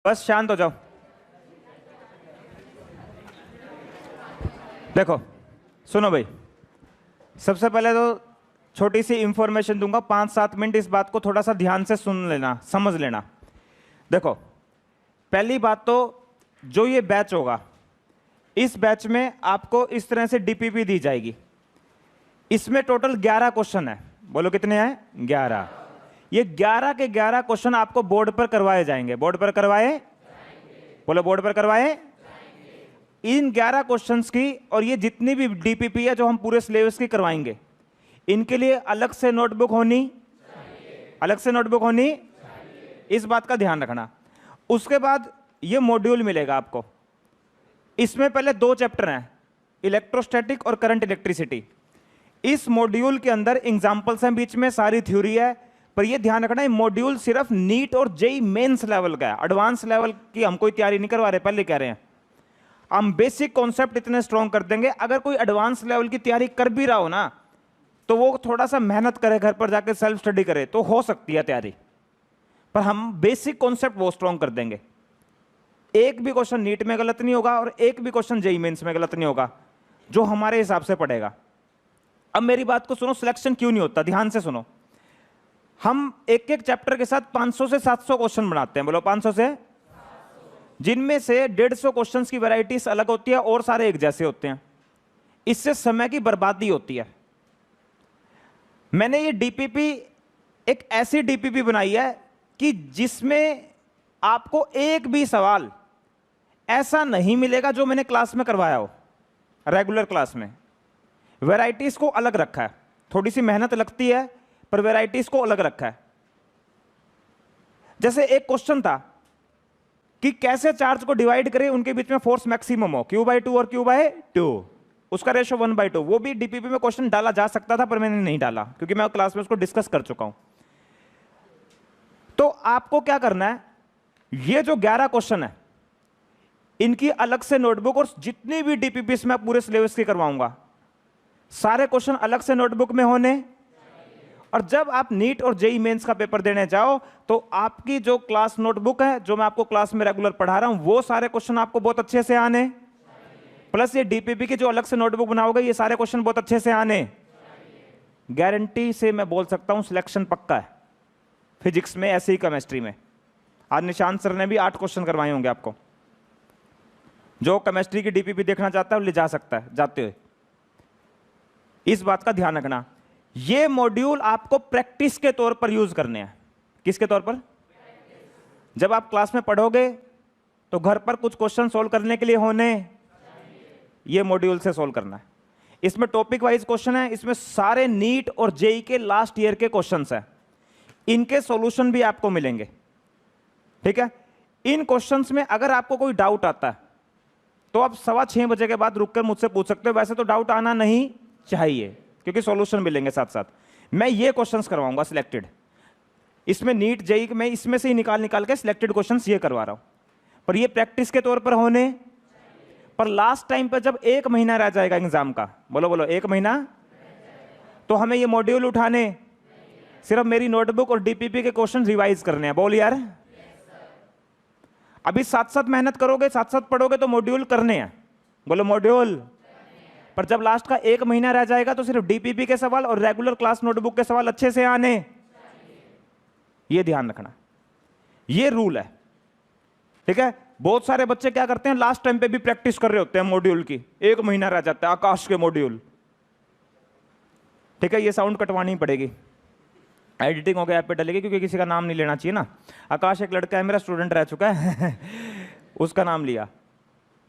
बस शांत हो जाओ। देखो, सुनो भाई, सबसे पहले तो छोटी सी इंफॉर्मेशन दूंगा, 5-7 मिनट इस बात को थोड़ा सा ध्यान से सुन लेना, समझ लेना। देखो, पहली बात तो जो ये बैच होगा, इस बैच में आपको इस तरह से डीपीपी दी जाएगी। इसमें टोटल 11 क्वेश्चन है। बोलो कितने हैं? 11। ये 11 के 11 क्वेश्चन आपको बोर्ड पर करवाए जाएंगे। बोर्ड पर करवाए? बोलो बोर्ड पर करवाए। इन 11 क्वेश्चंस की और ये जितनी भी डीपीपी है जो हम पूरे सिलेबस की करवाएंगे, इनके लिए अलग से नोटबुक होनी, अलग से नोटबुक होनी, इस बात का ध्यान रखना। उसके बाद ये मॉड्यूल मिलेगा आपको। इसमें पहले 2 चैप्टर हैं, इलेक्ट्रोस्टैटिक और करंट इलेक्ट्रिसिटी। इस मॉड्यूल के अंदर एग्जांपल्स हैं, बीच में सारी थ्योरी है। पर ये ध्यान रखना, ये मॉड्यूल सिर्फ नीट और जेई मेंस लेवल का है। एडवांस लेवल की हम कोई तैयारी नहीं करवा रहे, पहले कह रहे हैं। हम बेसिक कॉन्सेप्ट इतने स्ट्रॉन्ग कर देंगे। अगर कोई एडवांस लेवल की तैयारी कर भी रहा हो ना, तो वो थोड़ा सा मेहनत करे, घर पर जाकर सेल्फ स्टडी करे, तो हो सकती है तैयारी। पर हम बेसिक कॉन्सेप्ट वो स्ट्रॉन्ग कर देंगे। एक भी क्वेश्चन नीट में गलत नहीं होगा और एक भी क्वेश्चन जेई मेंस में गलत नहीं होगा, जो हमारे हिसाब से पड़ेगा। अब मेरी बात को सुनो, सिलेक्शन क्यों नहीं होता, ध्यान से सुनो। हम एक एक चैप्टर के साथ 500 से 700 क्वेश्चन बनाते हैं। बोलो 500 से, जिनमें से 150 क्वेश्चंस की वैरायटीज अलग होती है और सारे एक जैसे होते हैं। इससे समय की बर्बादी होती है। मैंने ये डीपीपी एक ऐसी डीपीपी बनाई है कि जिसमें आपको एक भी सवाल ऐसा नहीं मिलेगा जो मैंने क्लास में करवाया हो, रेगुलर क्लास में। वैरायटीज को अलग रखा है, थोड़ी सी मेहनत लगती है पर वैरायटीज को अलग रखा है। जैसे एक क्वेश्चन था कि कैसे चार्ज को डिवाइड करें उनके बीच में फोर्स मैक्सिमम हो, Q/2 और Q/2, उसका रेशो 1/2। वो भी डीपीपी में क्वेश्चन डाला जा सकता था पर मैंने नहीं डाला, क्योंकि मैं क्लास में उसको डिस्कस कर चुका हूं। तो आपको क्या करना है, ये जो 11 क्वेश्चन है इनकी अलग से नोटबुक, और जितनी भी डीपीपी मैं पूरे सिलेबस की करवाऊंगा, सारे क्वेश्चन अलग से नोटबुक में होने। और जब आप नीट और जेई मेंस का पेपर देने जाओ, तो आपकी जो क्लास नोटबुक है, जो मैं आपको क्लास में रेगुलर पढ़ा रहा हूं, वो सारे क्वेश्चन आपको बहुत अच्छे से आने, प्लस ये डीपीपी की जो अलग से नोटबुक बनाओगे, ये सारे क्वेश्चन बहुत अच्छे से आने। गारंटी से मैं बोल सकता हूं सिलेक्शन पक्का है। फिजिक्स में ऐसे ही, केमिस्ट्री में। आज निशांत सर ने भी 8 क्वेश्चन करवाए होंगे आपको। जो केमिस्ट्री की डीपीपी देखना चाहता है वो ले जा सकता है जाते हुए। इस बात का ध्यान रखना। ये मॉड्यूल आपको प्रैक्टिस के तौर पर यूज करने हैं। किसके तौर पर? जब आप क्लास में पढ़ोगे तो घर पर कुछ क्वेश्चन सोल्व करने के लिए होने, ये मॉड्यूल से सोल्व करना है। इसमें टॉपिक वाइज क्वेश्चन है, इसमें सारे नीट और जेई के लास्ट ईयर के क्वेश्चंस हैं, इनके सॉल्यूशन भी आपको मिलेंगे। ठीक है? इन क्वेश्चंस में अगर आपको कोई डाउट आता है तो आप 6:15 बजे के बाद रुककर मुझसे पूछ सकते हो। वैसे तो डाउट आना नहीं चाहिए, क्योंकि सॉल्यूशन मिलेंगे साथ साथ। मैं ये क्वेश्चंस करवाऊंगा सिलेक्टेड, इसमें नीट जेई में इसमें से ही निकाल के सिलेक्टेड क्वेश्चंस ये करवा रहा हूं। पर ये प्रैक्टिस के तौर पर होने। पर लास्ट टाइम पर जब 1 महीना रह जाएगा एग्जाम का, बोलो बोलो 1 महीना, तो हमें ये मॉड्यूल उठाने, सिर्फ मेरी नोटबुक और डीपीपी के क्वेश्चन रिवाइज करने हैं। बोल यार, अभी साथ साथ मेहनत करोगे, साथ साथ पढ़ोगे तो मॉड्यूल करने हैं। बोलो मॉड्यूल। पर जब लास्ट का 1 महीना रह जाएगा तो सिर्फ डीपीपी के सवाल और रेगुलर क्लास नोटबुक के सवाल अच्छे से आने, ये ध्यान रखना। ये रूल है। ठीक है? बहुत सारे बच्चे क्या करते हैं, लास्ट टाइम पे भी प्रैक्टिस कर रहे होते हैं मॉड्यूल की। 1 महीना रह जाता है, आकाश के मॉड्यूल। ठीक है? ये साउंड कटवानी पड़ेगी, एडिटिंग हो गया ऐप पे डलेगी, क्योंकि किसी का नाम नहीं लेना चाहिए ना। आकाश एक लड़का है, मेरा स्टूडेंट रह चुका है उसका नाम लिया।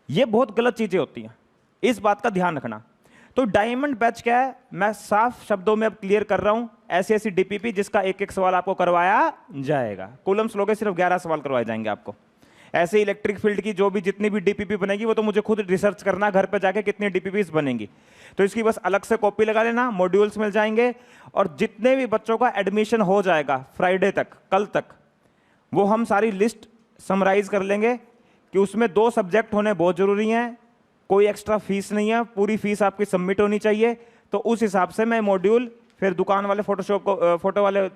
ये बहुत गलत चीजें होती हैं, इस बात का ध्यान रखना। तो डायमंड बैच क्या है, मैं साफ शब्दों में अब क्लियर कर रहा हूं। ऐसी ऐसी डीपीपी जिसका एक एक सवाल आपको करवाया जाएगा। कॉलम्स लोगे, सिर्फ 11 सवाल करवाए जाएंगे आपको। ऐसे इलेक्ट्रिक फील्ड की जो भी जितनी भी डीपीपी बनेगी, वो तो मुझे खुद रिसर्च करना, घर पे जाके कितनी डीपीपीज बनेंगी। तो इसकी बस अलग से कॉपी लगा लेना, मॉड्यूल्स मिल जाएंगे। और जितने भी बच्चों का एडमिशन हो जाएगा फ्राइडे तक, कल तक, वो हम सारी लिस्ट समराइज कर लेंगे कि उसमें 2 सब्जेक्ट होने बहुत जरूरी हैं, कोई एक्स्ट्रा फीस नहीं है, पूरी फीस आपकी सबमिट होनी चाहिए। तो उस हिसाब से मैं मॉड्यूल फिर दुकान वाले फोटोशॉप को, फोटो वाले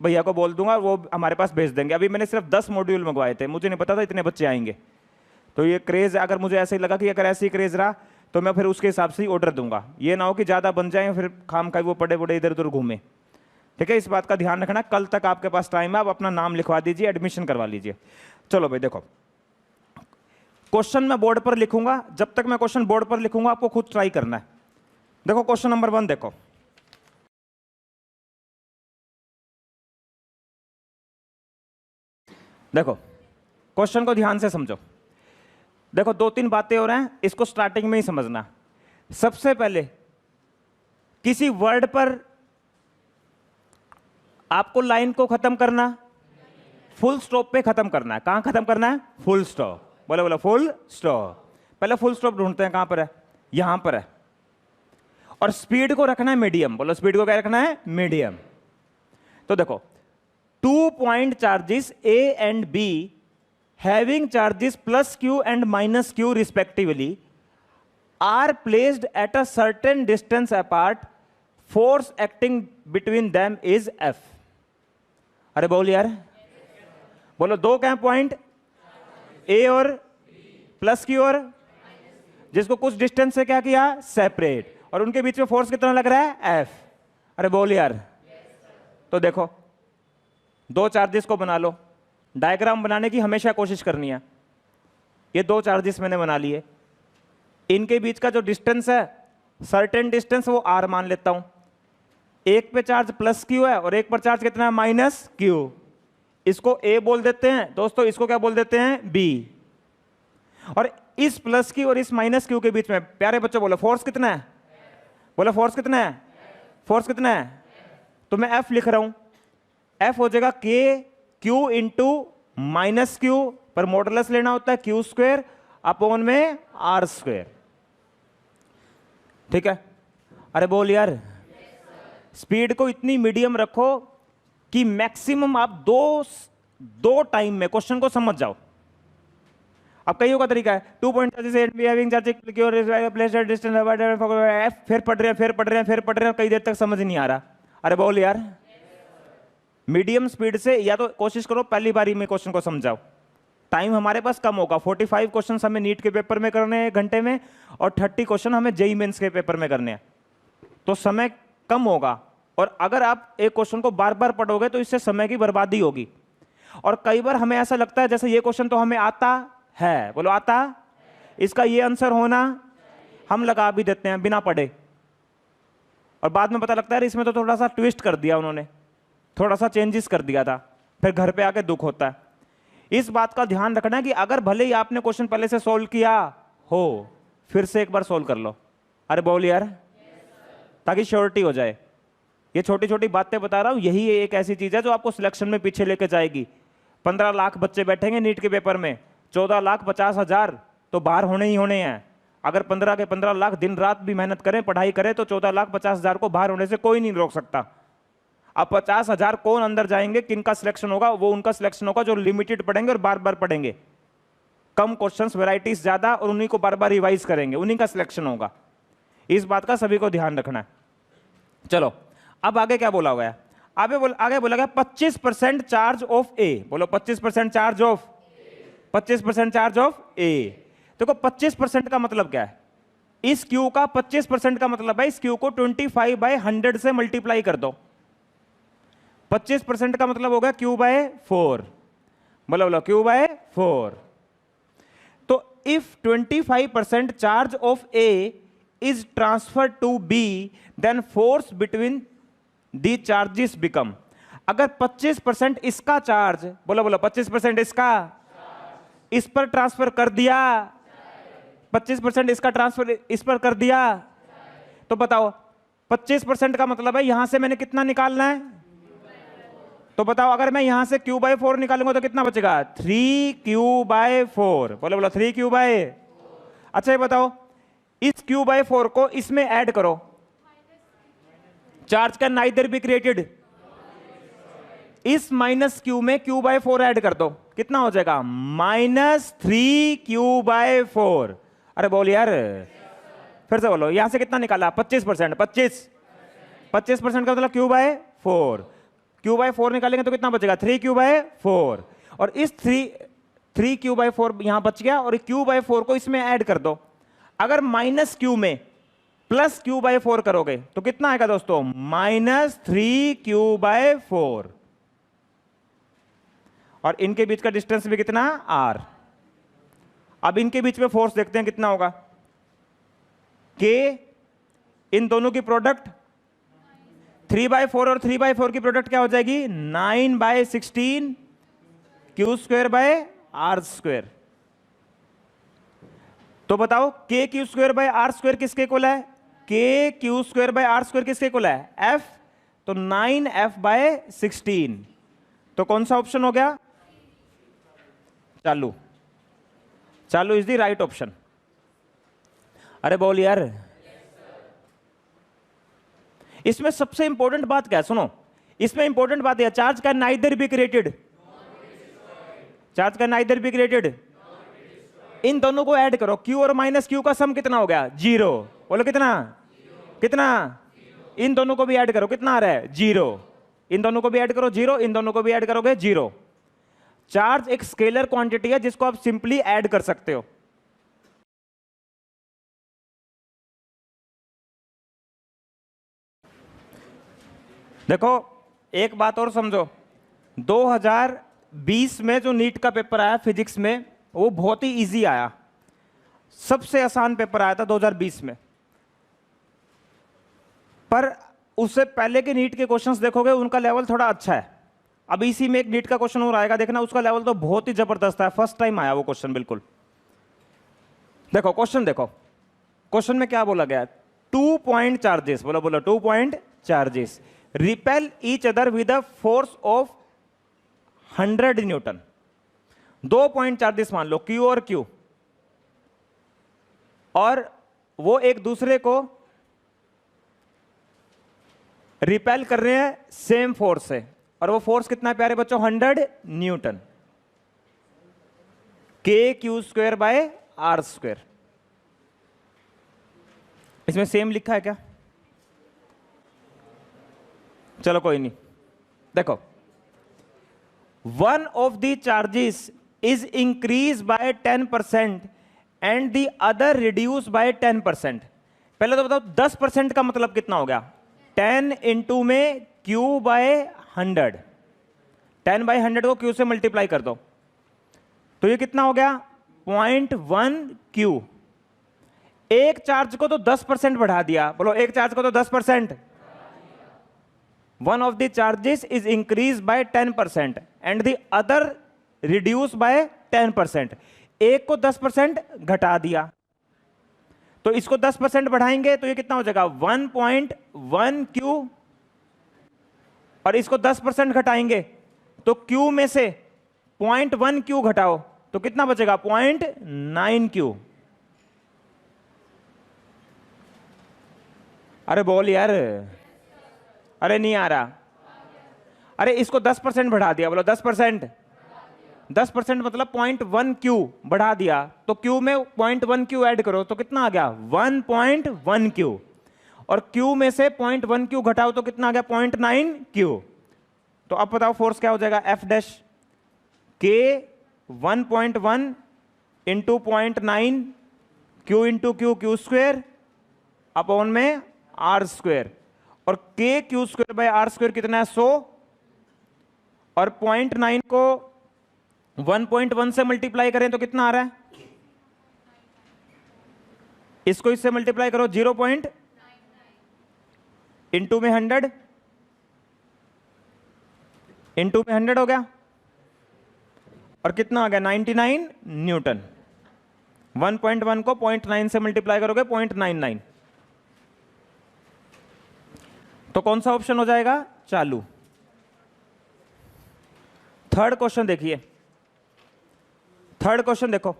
भैया को बोल दूंगा, वो हमारे पास भेज देंगे। अभी मैंने सिर्फ 10 मॉड्यूल मंगवाए थे, मुझे नहीं पता था इतने बच्चे आएंगे। तो ये क्रेज, अगर मुझे ऐसे ही लगा कि अगर ऐसे ही क्रेज रहा तो मैं फिर उसके हिसाब से ही ऑर्डर दूंगा। ये ना हो कि ज़्यादा बन जाए फिर खाम खाई वो पड़े पड़े इधर उधर घूमे। ठीक है, इस बात का ध्यान रखना। कल तक आपके पास टाइम है, आप अपना नाम लिखवा दीजिए, एडमिशन करवा लीजिए। चलो भाई देखो, क्वेश्चन मैं बोर्ड पर लिखूंगा, जब तक मैं क्वेश्चन बोर्ड पर लिखूंगा आपको खुद ट्राई करना है। देखो क्वेश्चन नंबर 1 देखो, देखो क्वेश्चन को ध्यान से समझो। देखो 2-3 बातें हो रहे हैं, इसको स्टार्टिंग में ही समझना। सबसे पहले किसी वर्ड पर आपको लाइन को खत्म करना, फुल स्टॉप पे खत्म करना है। कहां खत्म करना है? Full stop. बोलो बोलो फुल स्टॉप। पहले फुल स्टॉप ढूंढते हैं, कहां पर है? यहां पर है। और स्पीड को रखना है मीडियम। बोलो स्पीड को क्या रखना है? मीडियम। तो देखो 2 point charges A and B having charges plus Q and minus Q respectively are placed at a certain distance apart. Force acting between them is F. अरे बोल यार, बोलो दो क्या पॉइंट A और प्लस Q और जिसको कुछ डिस्टेंस से क्या किया? सेपरेट, और उनके बीच में फोर्स कितना लग रहा है? F। अरे बोल यार। तो देखो दो चार्जेस को बना लो, डायग्राम बनाने की हमेशा कोशिश करनी है। ये दो चार्जेस मैंने बना लिए, इनके बीच का जो डिस्टेंस है सर्टेन डिस्टेंस वो r मान लेता हूं। एक पे चार्ज प्लस Q है और एक पर चार्ज कितना है? Minus Q। इसको A बोल देते हैं दोस्तों, इसको क्या बोल देते हैं? B। और इस प्लस Q और इस माइनस Q के बीच में प्यारे बच्चों बोलो फोर्स कितना है? बोलो फोर्स कितना है? फोर्स कितना है? तो मैं F लिख रहा हूं। F हो जाएगा K Q into minus Q, पर मॉडुलस लेना होता है Q स्क्वायर अपॉन में R स्क्वायर। ठीक है? अरे बोल यार। स्पीड को इतनी मीडियम रखो कि मैक्सिमम आप दो टाइम में क्वेश्चन को समझ जाओ। अब कईयों का तरीका है 2 पॉइंट फिर पढ़ रहे हैं, कई देर तक समझ नहीं आ रहा। अरे बोल यार। मीडियम स्पीड से या तो कोशिश करो पहली बारी में क्वेश्चन को समझाओ। टाइम हमारे पास कम होगा, 45 क्वेश्चन हमें नीट के पेपर में करने हैं घंटे में, और 30 क्वेश्चन हमें जेईई मेंस के पेपर में करने हैं, तो समय कम होगा। और अगर आप एक क्वेश्चन को बार बार पढ़ोगे तो इससे समय की बर्बादी होगी। और कई बार हमें ऐसा लगता है जैसे ये क्वेश्चन तो हमें आता है, बोलो आता, इसका ये आंसर होना, हम लगा भी देते हैं बिना पढ़े, और बाद में पता लगता है इसमें तो थोड़ा सा ट्विस्ट कर दिया उन्होंने, थोड़ा सा चेंजेस कर दिया था, फिर घर पे आके दुख होता है। इस बात का ध्यान रखना है कि अगर भले ही आपने क्वेश्चन पहले से सोल्व किया हो, फिर से एक बार सोल्व कर लो। अरे बोल यार, ताकि श्योरिटी हो जाए। ये छोटी छोटी बातें बता रहा हूं, यही एक ऐसी चीज है जो आपको सिलेक्शन में पीछे लेके जाएगी। 15 लाख बच्चे बैठेंगे नीट के पेपर में, 14,50,000 तो बाहर होने ही होने हैं। अगर 15 के 15 लाख दिन रात भी मेहनत करें, पढ़ाई करें, तो 14,50,000 को बाहर होने से कोई नहीं रोक सकता। अब 50,000 कौन अंदर जाएंगे, किनका सिलेक्शन होगा? वो उनका सिलेक्शन होगा जो लिमिटेड पढ़ेंगे और बार बार पढ़ेंगे। कम क्वेश्चंस, वैरायटीज ज्यादा, और उन्हीं को बार बार रिवाइज करेंगे, उन्हीं का सिलेक्शन होगा। इस बात का सभी को ध्यान रखना है। चलो अब आगे क्या बोला हुआ है? आगे बोला गया 25% चार्ज ऑफ ए। बोलो 25% चार्ज ऑफ, 25% चार्ज ऑफ ए। देखो 25% का मतलब क्या है? इस क्यू का 25% का मतलब है इस क्यू को 25/100 से मल्टीप्लाई कर दो। 25% का मतलब होगा Q/4। बोलो Q/4। तो if 25% charge of A is transferred to B, then force between the charges become। अगर 25% इसका चार्ज, बोलो 25% इसका इस पर ट्रांसफर कर दिया, 25% इसका ट्रांसफर इस पर कर दिया, तो बताओ 25% का मतलब है यहां से मैंने कितना निकालना है? तो बताओ अगर मैं यहां से Q/4 निकालूंगा तो कितना बचेगा? 3Q/4। बोलो 3Q/4। अच्छा ये बताओ इस Q/4 को इसमें ऐड करो, charge can neither be created. इस माइनस Q में Q/4 ऐड कर दो, कितना हो जाएगा? -3Q/4। अरे बोल यार, फिर से बोलो, यहां से कितना निकाला? 25%। 25% का मतलब Q/4। q/4 निकालेंगे तो कितना बचेगा, 3q/4। और इस 3q/4 यहां बच गया, और q/4 को इसमें ऐड कर दो। अगर माइनस q में प्लस q/4 करोगे तो कितना आएगा दोस्तों, -3q/4। और इनके बीच का डिस्टेंस भी कितना, r। अब इनके बीच में फोर्स देखते हैं कितना होगा, k, इन दोनों की प्रोडक्ट 3/4 और 3/4 की प्रोडक्ट क्या हो जाएगी, 9/16 q²/r²। तो बताओ k/r² किसके इक्वल है, k/r² किसके इक्वल है, f। तो 9f/16। तो कौन सा ऑप्शन हो गया, चालू। चालू इज द राइट ऑप्शन। अरे बोल यार। इसमें सबसे इंपॉर्टेंट बात क्या है, सुनो, इसमें इंपॉर्टेंट बात है, charge can neither be created, charge can neither be created. इन दोनों को ऐड करो, q और माइनस q का सम कितना हो गया, 0। बोलो कितना, कितना। इन दोनों को भी ऐड करो, कितना आ रहा है, 0। इन दोनों को भी ऐड करो 0, इन दोनों को भी ऐड करोगे 0। चार्ज एक स्केलर क्वांटिटी है जिसको आप सिंपली ऐड कर सकते हो। देखो एक बात और समझो, 2020 में जो नीट का पेपर आया फिजिक्स में, वो बहुत ही इजी आया, सबसे आसान पेपर आया था 2020 में। पर उससे पहले के नीट के क्वेश्चंस देखोगे उनका लेवल थोड़ा अच्छा है। अब इसी में एक नीट का क्वेश्चन और आएगा, देखना, उसका लेवल तो बहुत ही जबरदस्त है, फर्स्ट टाइम आया वो क्वेश्चन बिल्कुल। देखो क्वेश्चन, देखो क्वेश्चन में क्या बोला गया है, 2 पॉइंट चार्जेस, बोलो बोलो, 2 point charges repel each other with a force of 100 Newton. 2 point charges मान लो, Q और Q, और वो एक दूसरे को रिपेल कर रहे हैं सेम फोर्स से, और वो फोर्स कितना है प्यारे बच्चों, 100 न्यूटन। kq²/r²। इसमें सेम लिखा है क्या, चलो कोई नहीं। देखो, one of the charges is increase by 10% and the other reduce by 10%। पहले तो बताओ 10% का मतलब कितना हो गया, 10 इंटू में q/100, 10/100 को q से मल्टीप्लाई कर दो, तो ये कितना हो गया, 0.1 q। एक चार्ज को तो 10% बढ़ा दिया, बोलो एक चार्ज को तो 10%। One of the charges is increase by 10% and the other reduce by 10%। एक को 10% घटा दिया, तो इसको 10% बढ़ाएंगे तो ये कितना हो जाएगा, 1.1 q, और इसको 10% घटाएंगे तो q में से 0.1 q घटाओ तो कितना बचेगा, 0.9 q। अरे बोल यार, अरे नहीं आ रहा। अरे इसको 10% बढ़ा दिया, बोलो 10%। 10% मतलब 0.1 q बढ़ा दिया, तो q में 0.1 q ऐड करो तो कितना आ गया, 1.1 q। और q में से 0.1 q घटाओ तो कितना आ गया, 0.9 q। तो अब बताओ फोर्स क्या हो जाएगा, F dash k 1.1 into 0.9 q into q² upon में r²। और kq²/r² कितना है, 100। और 0.9 को 1.1 से मल्टीप्लाई करें तो कितना आ रहा है, इसको इससे मल्टीप्लाई करो, 0. इंटू में 100, इंटू में 100 हो गया, और कितना आ गया, 99 न्यूटन। 1.1 को 0.9 से मल्टीप्लाई करोगे 0.99। तो कौन सा ऑप्शन हो जाएगा, चालू। थर्ड क्वेश्चन देखिए, थर्ड क्वेश्चन देखो,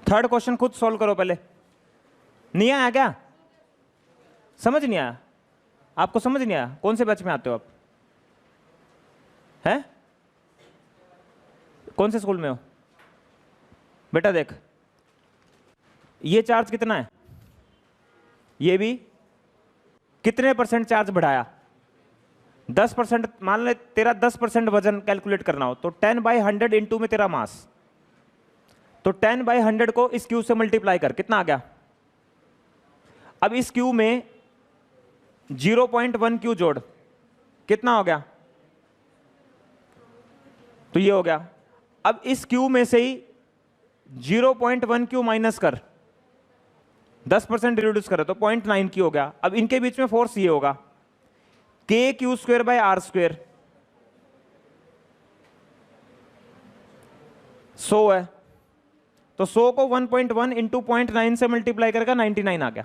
थर्ड क्वेश्चन खुद सॉल्व करो पहले। नहीं आया क्या, समझ नहीं आया आपको, समझ नहीं आया, कौन से बैच में आते हो आप, हैं कौन से स्कूल में हो बेटा। देख ये चार्ज कितना है, ये भी कितने परसेंट चार्ज बढ़ाया? 10%। मान ले तेरा 10% वजन कैलकुलेट करना हो तो 10/100 इंटू में तेरा मास, तो 10/100 को इस क्यू से मल्टीप्लाई कर, कितना आ गया? अब इस क्यू में 0.1 क्यू जोड़, कितना हो गया? तो ये हो गया। अब इस क्यू में से ही 0.1 क्यू माइनस कर, 10% रिड्यूस करे तो 0.9 क्यू हो गया। अब इनके बीच में फोर्स ये होगा KQ²/R²। 100 है तो 100 को 1.1 इंटू 0.9 से मल्टीप्लाई करेगा, 99 आ गया।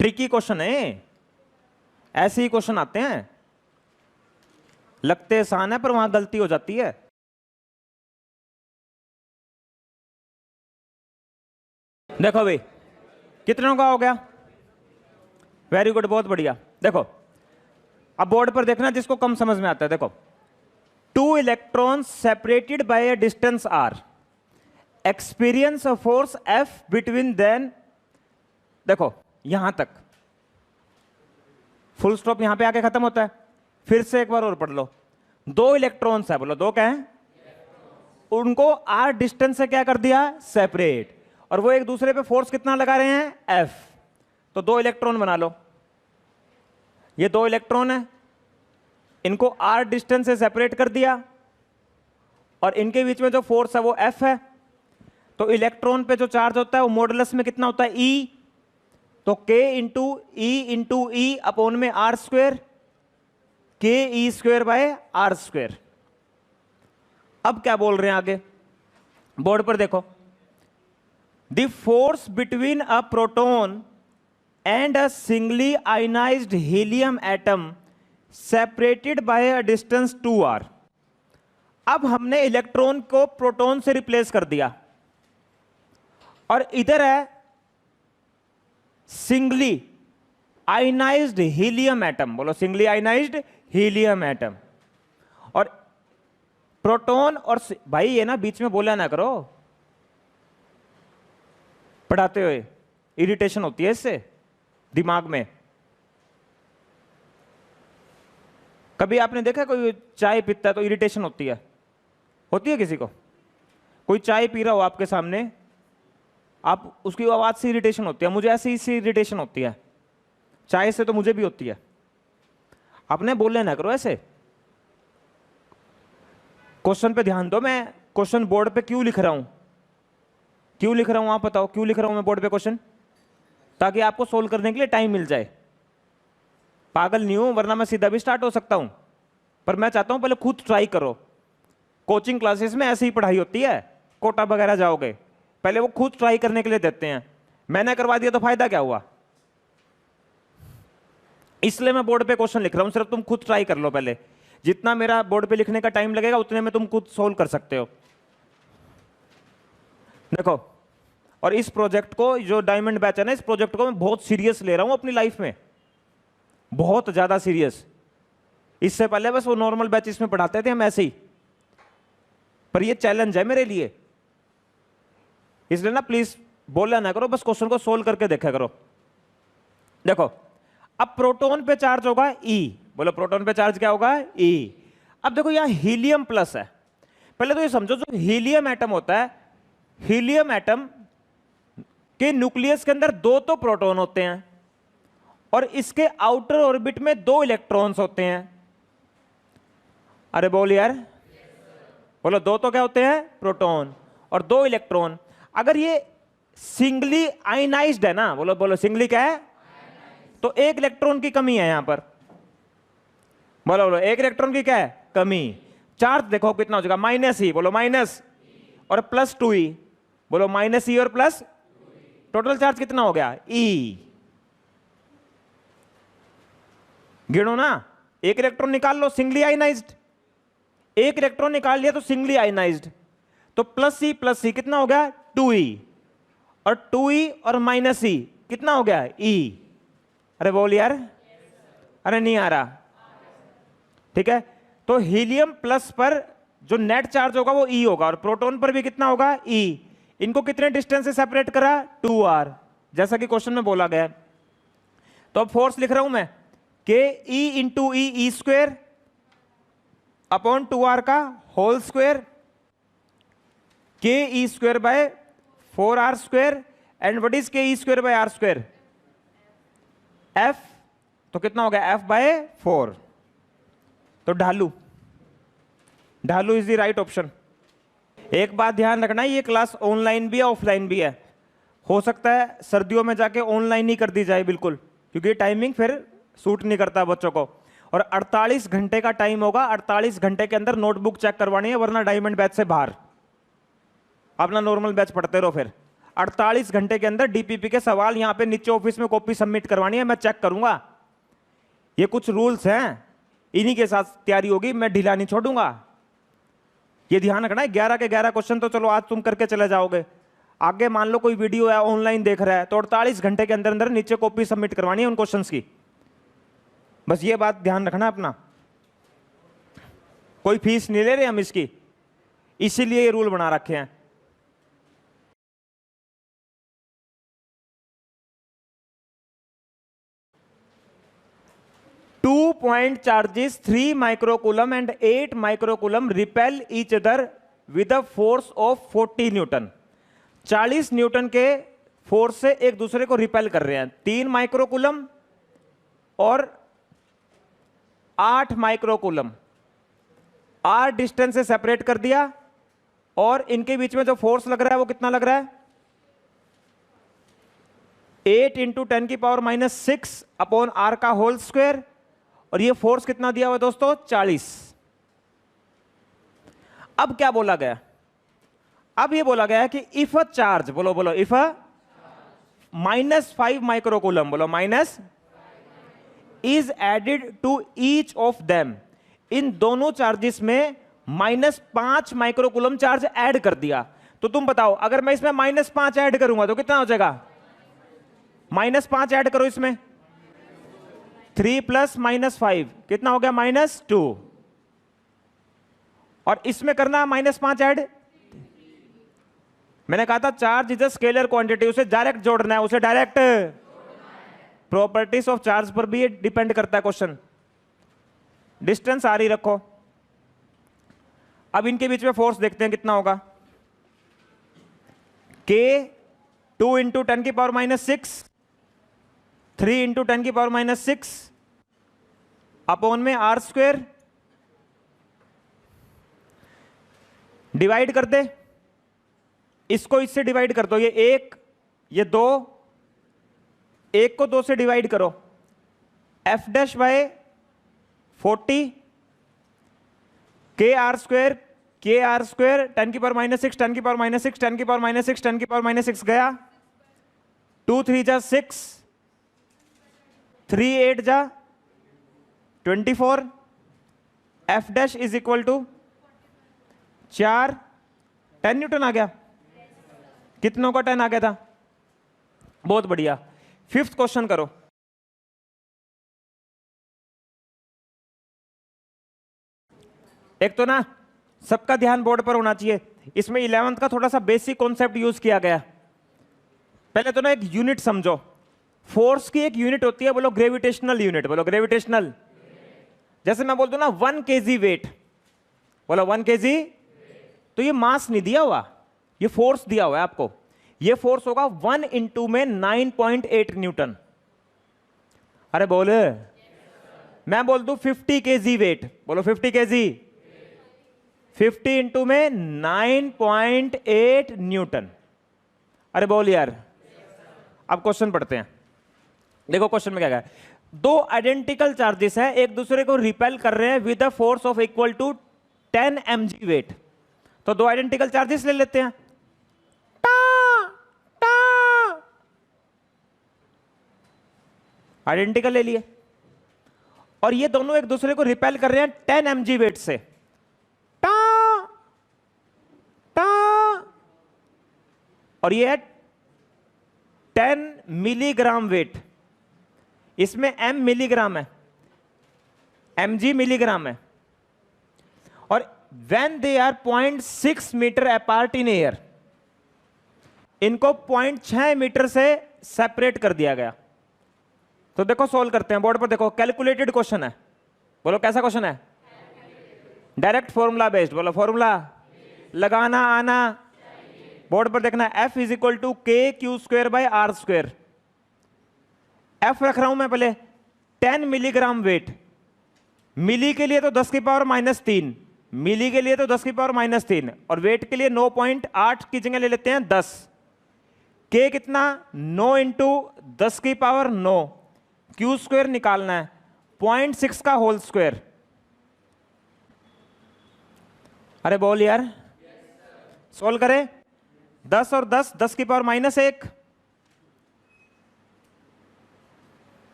ट्रिकी क्वेश्चन है, ऐसे ही क्वेश्चन आते हैं, लगते आसान है पर वहां गलती हो जाती है। देखो भाई कितनों का हो गया? वेरी गुड, बहुत बढ़िया। देखो अब बोर्ड पर देखना जिसको कम समझ में आता है। देखो 2 electrons separated by a distance r experience a force F between then. देखो यहां तक फुल स्टॉप यहां पे आके खत्म होता है। फिर से एक बार और पढ़ लो। 2 इलेक्ट्रॉन्स है, बोलो 2 क्या है? उनको r डिस्टेंस से क्या कर दिया? सेपरेट। और वो एक दूसरे पे फोर्स कितना लगा रहे हैं? F। तो 2 इलेक्ट्रॉन बना लो। ये 2 इलेक्ट्रॉन है, इनको r डिस्टेंस से सेपरेट कर दिया और इनके बीच में जो फोर्स है वो F है। तो इलेक्ट्रॉन पे जो चार्ज होता है वो मॉडुलस में कितना होता है? E। तो K इंटू E अपॉन में R², KE²/R²। अब क्या बोल रहे हैं आगे, बोर्ड पर देखो। The force between a proton and a singly ionised helium atom separated by a distance 2r। अब हमने इलेक्ट्रॉन को प्रोटॉन से रिप्लेस कर दिया और इधर है सिंगली आयनाइज्ड हीलियम एटम। बोलो सिंगली आयनाइज्ड हीलियम एटम। और प्रोटॉन और भाई ये ना बीच में बोला ना करो पढ़ाते हुए, इरिटेशन होती है इससे दिमाग में। कभी आपने देखा कोई चाय पीता है तो इरिटेशन होती है किसी को? कोई चाय पी रहा हो आपके सामने, आप उसकी आवाज से इरिटेशन होती है। मुझे ऐसे ही से इरिटेशन होती है, चाय से तो मुझे भी होती है। आपने बोलने ना करो ऐसे। क्वेश्चन पे ध्यान दो। मैं क्वेश्चन बोर्ड पे क्यों लिख रहा हूं आप बताओ क्यों लिख रहा हूं मैं बोर्ड पे क्वेश्चन? ताकि आपको सोल्व करने के लिए टाइम मिल जाए। पागल नहीं हूं, वरना मैं सीधा भी स्टार्ट हो सकता हूं, पर मैं चाहता हूं पहले खुद ट्राई करो। कोचिंग क्लासेस में ऐसी ही पढ़ाई होती है, कोटा वगैरह जाओगे पहले वो खुद ट्राई करने के लिए देते हैं। मैंने करवा दिया तो फायदा क्या हुआ? इसलिए मैं बोर्ड पे क्वेश्चन लिख रहा हूं, सिर्फ तुम खुद ट्राई कर लो पहले। जितना मेरा बोर्ड पे लिखने का टाइम लगेगा उतने में तुम खुद सोल्व कर सकते हो। देखो, और इस प्रोजेक्ट को, जो डायमंड बैच है ना, इस प्रोजेक्ट को मैं बहुत सीरियस ले रहा हूं अपनी लाइफ में, बहुत ज्यादा सीरियस। इससे पहले बस वो नॉर्मल बैचेस में पढ़ाते थे हम ऐसे ही, पर ये चैलेंज है मेरे लिए। इसलिए ना प्लीज बोलना ना करो, बस क्वेश्चन को सोल्व करके देखा करो। देखो अब प्रोटॉन पे चार्ज होगा E। बोलो प्रोटॉन पे चार्ज क्या होगा? E। अब देखो यहां हीलियम प्लस है। पहले तो ये समझो, जो हीलियम एटम होता है, हीलियम एटम के न्यूक्लियस के अंदर 2 तो प्रोटॉन होते हैं और इसके आउटर ऑर्बिट में 2 इलेक्ट्रॉन्स होते हैं। अरे बोल यार, बोलो 2 तो क्या होते हैं? प्रोटॉन और 2 इलेक्ट्रॉन। अगर ये सिंगली आयनाइज्ड है ना, बोलो बोलो सिंगली क्या है? तो 1 इलेक्ट्रॉन की कमी है यहां पर। बोलो बोलो 1 इलेक्ट्रॉन की क्या है? कमी। चार्ज देखो कितना हो जाएगा? -E। बोलो माइनस और +2E। बोलो -E और प्लस, टोटल चार्ज कितना हो गया? E। गिनो ना, 1 इलेक्ट्रॉन निकाल लो सिंगली आयनाइज्ड, 1 इलेक्ट्रॉन निकाल लिया तो सिंगली आयनाइज्ड, तो +E कितना हो गया? 2E। और 2E और -E कितना हो गया? E। अरे बोल यार, अरे नहीं आ रहा? ठीक है, तो हीलियम प्लस पर जो नेट चार्ज होगा वो E होगा और प्रोटॉन पर भी कितना होगा? E। इनको कितने डिस्टेंस से सेपरेट करा? 2r। जैसा कि क्वेश्चन में बोला गया है। तो अब फोर्स लिख रहा हूं मैं k e into e square upon 2r का whole square, k e square by 4r square, and what is k e square by r square, f। तो कितना हो गया, f बाय 4। तो ढालू इज द राइट ऑप्शन। एक बात ध्यान रखना, ये क्लास ऑनलाइन भी है ऑफलाइन भी है। हो सकता है सर्दियों में जाके ऑनलाइन ही कर दी जाए बिल्कुल, क्योंकि टाइमिंग फिर सूट नहीं करता बच्चों को। और 48 घंटे का टाइम होगा, 48 घंटे के अंदर नोटबुक चेक करवानी है, वरना डायमंड बैच से बाहर अपना नॉर्मल बैच पढ़ते रहो। फिर 48 घंटे के अंदर डीपीपी के सवाल यहां पे नीचे ऑफिस में कॉपी सबमिट करवानी है, मैं चेक करूंगा। ये कुछ रूल्स हैं, इन्हीं के साथ तैयारी होगी, मैं ढीला नहीं छोड़ूंगा। ये ध्यान रखना है। 11 के 11 क्वेश्चन तो चलो आज तुम करके चले जाओगे, आगे मान लो कोई वीडियो है ऑनलाइन देख रहा है तो 48 घंटे के अंदर अंदर नीचे कॉपी सबमिट करवानी है उन क्वेश्चंस की। बस ये बात ध्यान रखना अपना। कोई फीस नहीं ले रहे हम इसकी, इसीलिए ये रूल बना रखे हैं। 2 point charges 3 microcoulomb and 8 microcoulomb repel each other with a force of 40 Newton. 40 Newton के फोर्स से एक दूसरे को रिपेल कर रहे हैं। 3 माइक्रोकूलम और 8 माइक्रोकूलम, r डिस्टेंस से सेपरेट कर दिया, और इनके बीच में जो फोर्स लग रहा है वो कितना लग रहा है, 8 इंटू 10 की पावर -6 अपॉन r का होल स्क्वायर। और ये फोर्स कितना दिया हुआ दोस्तों, 40। अब क्या बोला गया, अब ये बोला गया कि इफ अ चार्ज, बोलो इफ अ -5 माइक्रोकूलम, बोलो minus, is added to each of them, इन दोनों चार्जेस में -5 माइक्रोकूलम चार्ज ऐड कर दिया। तो तुम बताओ, अगर मैं इसमें -5 ऐड करूंगा तो कितना हो जाएगा, -5 ऐड करो इसमें, 3 + -5 कितना हो गया, -2। और इसमें करना -5 ऐड। मैंने कहा था charge is a scalar quantity, उसे डायरेक्ट जोड़ना है, उसे डायरेक्ट। प्रॉपर्टीज ऑफ चार्ज पर भी ये डिपेंड करता है क्वेश्चन। डिस्टेंस आर ही रखो। अब इनके बीच में फोर्स देखते हैं कितना होगा, K 2 इंटू 10 की पावर -6, 3 इंटू 10 की पावर -6 अपॉन में r स्क्वेयर। डिवाइड कर दे, इसको इससे डिवाइड कर दो, ये 1 ये 2, 1 को 2 से डिवाइड करो, f dash by 40 KR square 10 की पावर -6 10 की पावर -6 10 की पावर -6 10 की पावर -6 गया, 2 3 जा 6, 3 8 जा 24, f dash is equal to 4, 10 newton आ गया। कितनों का 10 आ गया था, बहुत बढ़िया। 5th क्वेश्चन करो। एक तो ना सबका ध्यान बोर्ड पर होना चाहिए, इसमें 11th का थोड़ा सा बेसिक कॉन्सेप्ट यूज किया गया। पहले तो ना एक यूनिट समझो, फोर्स की एक यूनिट होती है, बोलो ग्रेविटेशनल यूनिट, बोलो ग्रेविटेशनल। जैसे मैं बोल दूं ना 1 kg वेट, बोलो 1 kg, तो ये मास नहीं दिया हुआ, ये फोर्स दिया हुआ है आपको। ये फोर्स होगा 1 इंटू में 9.8 न्यूटन। अरे बोले, मैं बोल दूं 50 kg वेट, बोलो 50 kg, 50 इंटू में 9.8 न्यूटन। अरे बोल यार। अब क्वेश्चन पढ़ते हैं, देखो क्वेश्चन में क्या है। दो आइडेंटिकल चार्जेस हैं, एक दूसरे को रिपेल कर रहे हैं with a force of equal to 10 mg weight. तो दो आइडेंटिकल चार्जेस ले लेते हैं, आइडेंटिकल ले लिए, और ये दोनों एक दूसरे को रिपेल कर रहे हैं 10 mg वेट से। और ये है 10 मिलीग्राम वेट, इसमें m मिलीग्राम है, mg मिलीग्राम है। और when they are 0.6 metre apart in air, इनको 0.6 मीटर से सेपरेट कर दिया गया। तो देखो सोल्व करते हैं, बोर्ड पर देखो, कैलकुलेटेड क्वेश्चन है। बोलो कैसा क्वेश्चन है? Direct formula based. बोलो फॉर्मूला लगाना आना। बोर्ड पर देखना, F is equal to k q square by r square. F रख रहा हूं मैं पहले 10 मिलीग्राम वेट। मिली के लिए तो 10 की पावर -3, मिली के लिए तो 10 की पावर -3, और वेट के लिए 9.8 की जगह ले लेते हैं 10। के कितना? 9 इंटू 10 की पावर 9। क्यू स्क्वेयर निकालना है, 0.6 का होल स्क्वेयर। अरे बोल यार, सोल्व करें। 10 और 10, 10 की पावर -1।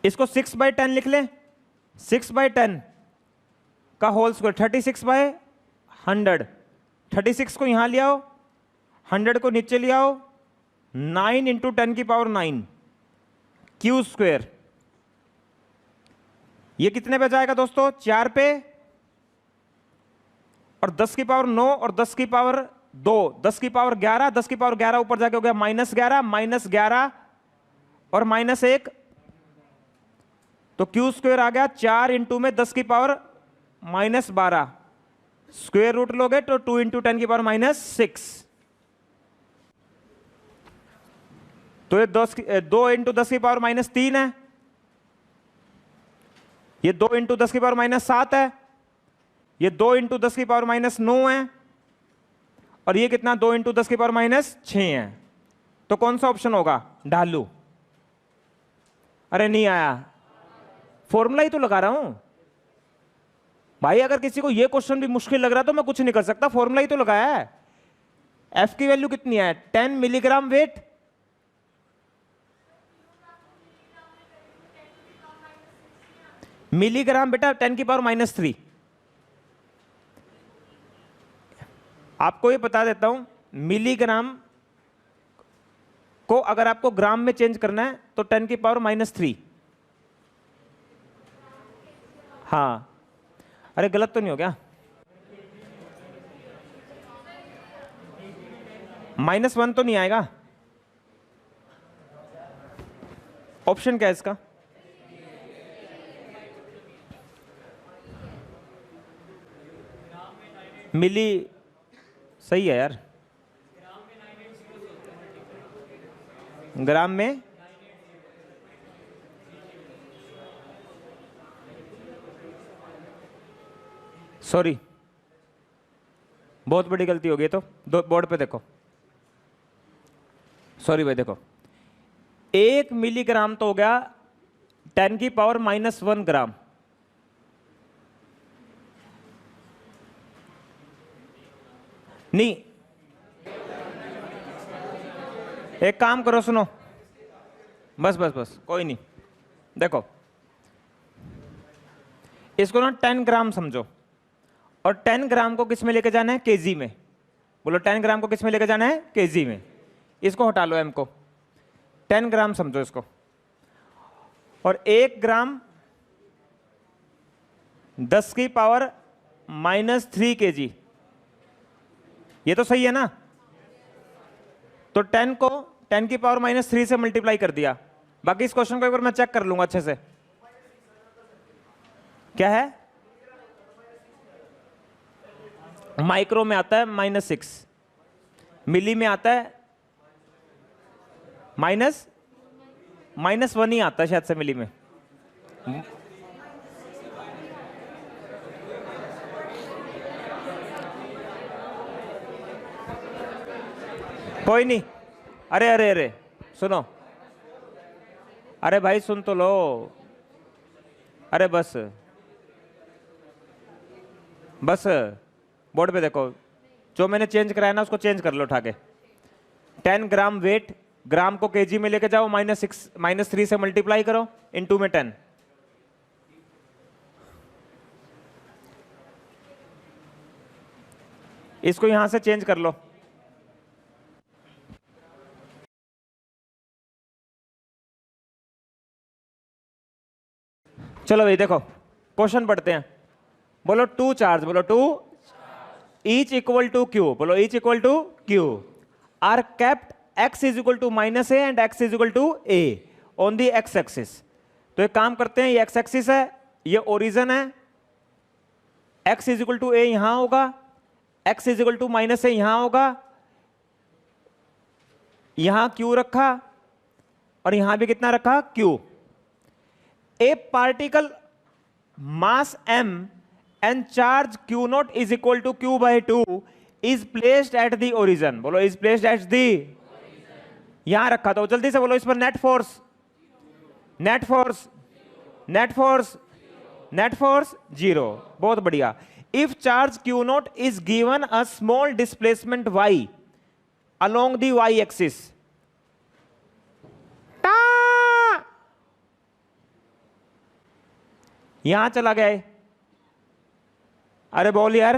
इसको 6/10 लिख लें। 6/10 का होल स्क्वायर 36/100। 36 को यहां ले आओ, 100 को नीचे ले आओ, 9 इंटू 10 की पावर 9 क्यू स्क्वेयर। ये कितने पे जाएगा दोस्तों? 4 पे, और 10 की पावर 9 और 10 की पावर 2, 10 की पावर 11, 10 की पावर 11 ऊपर जाके हो गया -11 और -1, तो क्यू स्क्वेयर आ गया 4 इंटू में 10 की पावर -12। स्क्वेयर रूट लोगे तो 2 इंटू 10 की पावर -6। तो ये 2 इंटू 10 की पावर -3 है। ये 2 इंटू 10 की पावर -7 है। ये 2 इंटू 10 की पावर -9 है। और ये कितना? 2 इंटू 10 की पावर -6 है। तो कौन सा ऑप्शन होगा? ढालू। अरे नहीं आया, फॉर्मूला ही तो लगा रहा हूं भाई। अगर किसी को यह क्वेश्चन भी मुश्किल लग रहा है तो मैं कुछ नहीं कर सकता, फॉर्मूला ही तो लगाया है। एफ की वैल्यू कितनी है? 10 मिलीग्राम वेट। मिलीग्राम बेटा 10 की पावर -3। आपको ये बता देता हूं, मिलीग्राम को अगर आपको ग्राम में चेंज करना है तो 10 की पावर -3। हाँ, अरे गलत तो नहीं हो गया? -1 तो नहीं आएगा? ऑप्शन क्या है इसका? मिली सही है यार। ग्राम में सॉरी, बहुत बड़ी गलती हो गई। तो बोर्ड पे देखो, सॉरी भाई, देखो 1 मिलीग्राम तो हो गया 10 की पावर -1 ग्राम। नहीं, एक काम करो, सुनो, बस बस बस, कोई नहीं। देखो इसको ना 10 ग्राम समझो, और 10 ग्राम को किस में लेके जाना है? केजी में। बोलो 10 ग्राम को किस में लेके जाना है? केजी में। इसको हटा लो, एम को। 10 ग्राम समझो इसको, और 1 ग्राम 10 की पावर -3 केजी। ये तो सही है ना? तो 10 को 10 की पावर -3 से मल्टीप्लाई कर दिया। बाकी इस क्वेश्चन को एक बार मैं चेक कर लूंगा अच्छे से। क्या है? माइक्रो में आता है -6, मिली में आता है -1 ही आता है शायद से मिली में। कोई नहीं। अरे अरे अरे सुनो, अरे भाई सुन तो लो। अरे बस बस, बोर्ड पे देखो, जो मैंने चेंज कराया ना उसको चेंज कर लो उठा के। 10 ग्राम वेट, ग्राम को केजी में लेके जाओ, -3 से मल्टीप्लाई करो, इनटू में 10। इसको यहां से चेंज कर लो। चलो भाई देखो, क्वेश्चन पढ़ते हैं। बोलो 2 चार्ज, बोलो 2 ईच इक्वल टू क्यू, बोलो each equal to q are kept x is equal to minus a and x is equal to a on the x axis. तो एक काम करते हैं, ये x एक्सिस है, ये ओरिजिन है, x is equal to a यहां होगा, x is equal to minus a यहां होगा, यहां q रखा और यहां भी कितना रखा, q। A particle mass m and charge q naught is equal to q by 2 is placed at the origin। बोलो is placed at the यहां रखा। तो जल्दी से बोलो इस पर net force, net force, net force, net force 0। बहुत बढ़िया। If charge q naught is given a small displacement y along the y axis, यहां चला गया है। अरे बोल यार,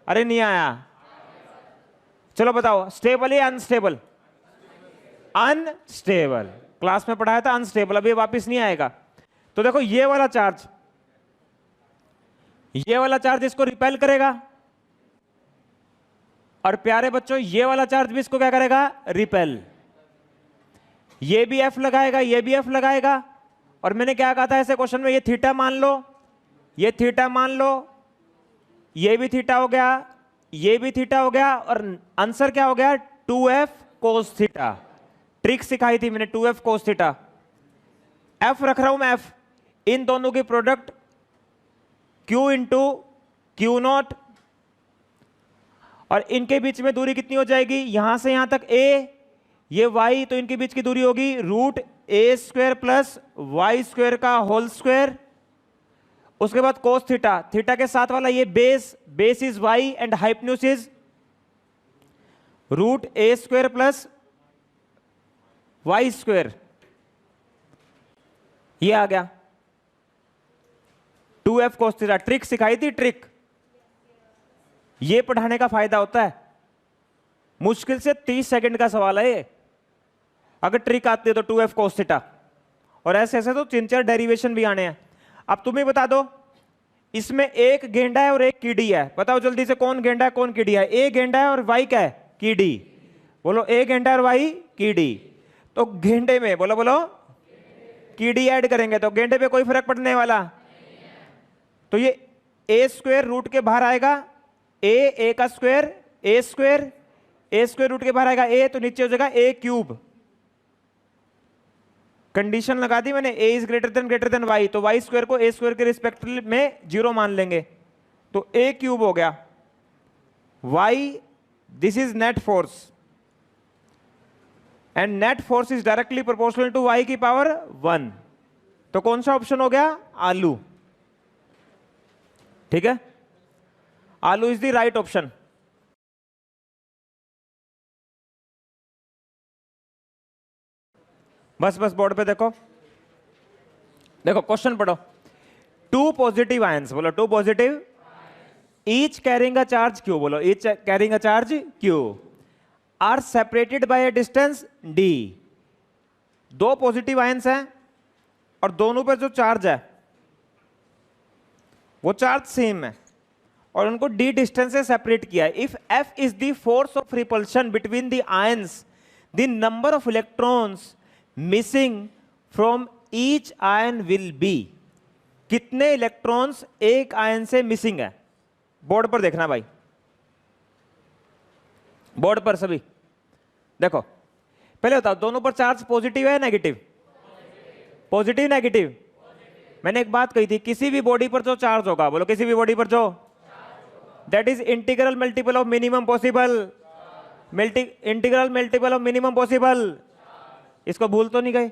अरे नहीं आया। चलो बताओ, स्टेबल या अनस्टेबल? अनस्टेबल। क्लास में पढ़ाया था अनस्टेबल, अभी वापस नहीं आएगा। तो देखो ये वाला चार्ज, ये वाला चार्ज इसको रिपेल करेगा, और प्यारे बच्चों ये वाला चार्ज भी इसको क्या करेगा, रिपेल। ये भी F लगाएगा, ये भी F लगाएगा। और मैंने क्या कहा था ऐसे क्वेश्चन में, ये थीटा मान लो, ये थीटा मान लो, ये भी थीटा हो गया, ये भी थीटा हो गया, और आंसर क्या हो गया, 2f cos थीटा। ट्रिक सिखाई थी मैंने, 2f cos थीटा। F रख रहा हूं मैं, F इन दोनों की product Q into Q not, और इनके बीच में दूरी कितनी हो जाएगी, यहां से यहां तक a, ये y, तो इनके बीच की दूरी होगी root a square plus y square का होल स्क्वायर। उसके बाद कोस थीटा, थीटा के साथ वाला ये base, base is y and hypotenuse is root a square plus y square. ये आ गया 2f कोस थीटा। ट्रिक सिखाई थी, ट्रिक। ये पढ़ाने का फायदा होता है, मुश्किल से 30 सेकंड का सवाल है ये, अगर ट्रिक आती है तो 2f cos थीटा। और ऐसे ऐसे तो 3-4 डेरिवेशन भी आने हैं। अब तुम ही बता दो, इसमें एक गेंडा है और एक कीड़ी है, बताओ जल्दी से कौन गेंडा है कौन कीड़ी है? ए गेंडा है और वाई क्या है, कीड़ी। बोलो ए गेंडा और वाई कीड़ी। तो गेंडे में बोलो बोलो कीड़ी ऐड करेंगे तो गेंडे पे कोई फर्क पड़ने वाला? तो ये ए स्क्वायर रूट के बाहर आएगा, ए का स्क्वायर, ए स्क्वायर रूट के बाहर आएगा ए, तो नीचे हो जाएगा ए क्यूब। कंडीशन लगा दी मैंने, a is greater than y, तो y स्क्वायर को a स्क्वायर के रिस्पेक्ट में 0 मान लेंगे, तो a क्यूब हो गया। y, this is net force, and net force is directly proportional to y की पावर 1। तो कौन सा ऑप्शन हो गया, आलू। ठीक है, आलू इज द राइट ऑप्शन। बस बस बोर्ड पे देखो, देखो क्वेश्चन पढ़ो। 2 पॉजिटिव आयंस, बोलो 2 positive, each carrying a charge Q, बोलो each carrying a charge Q, are separated by a distance D। 2 positive ions हैं और दोनों पर जो चार्ज है वो चार्ज सेम है और उनको D डिस्टेंस से सेपरेट किया है। If F is the force of repulsion between the ions, the number of electrons missing from each ion will be. कितने इलेक्ट्रॉन्स एक आयन से मिसिंग है? बोर्ड पर देखना भाई, बोर्ड पर सभी देखो। पहले बताओ दोनों पर चार्ज पॉजिटिव है नेगेटिव? Positive negative. मैंने एक बात कही थी, किसी भी बॉडी पर जो चार्ज होगा, बोलो किसी भी बॉडी पर जो, that is integral multiple of minimum possible, integral multiple of minimum possible. इसको भूल तो नहीं गए?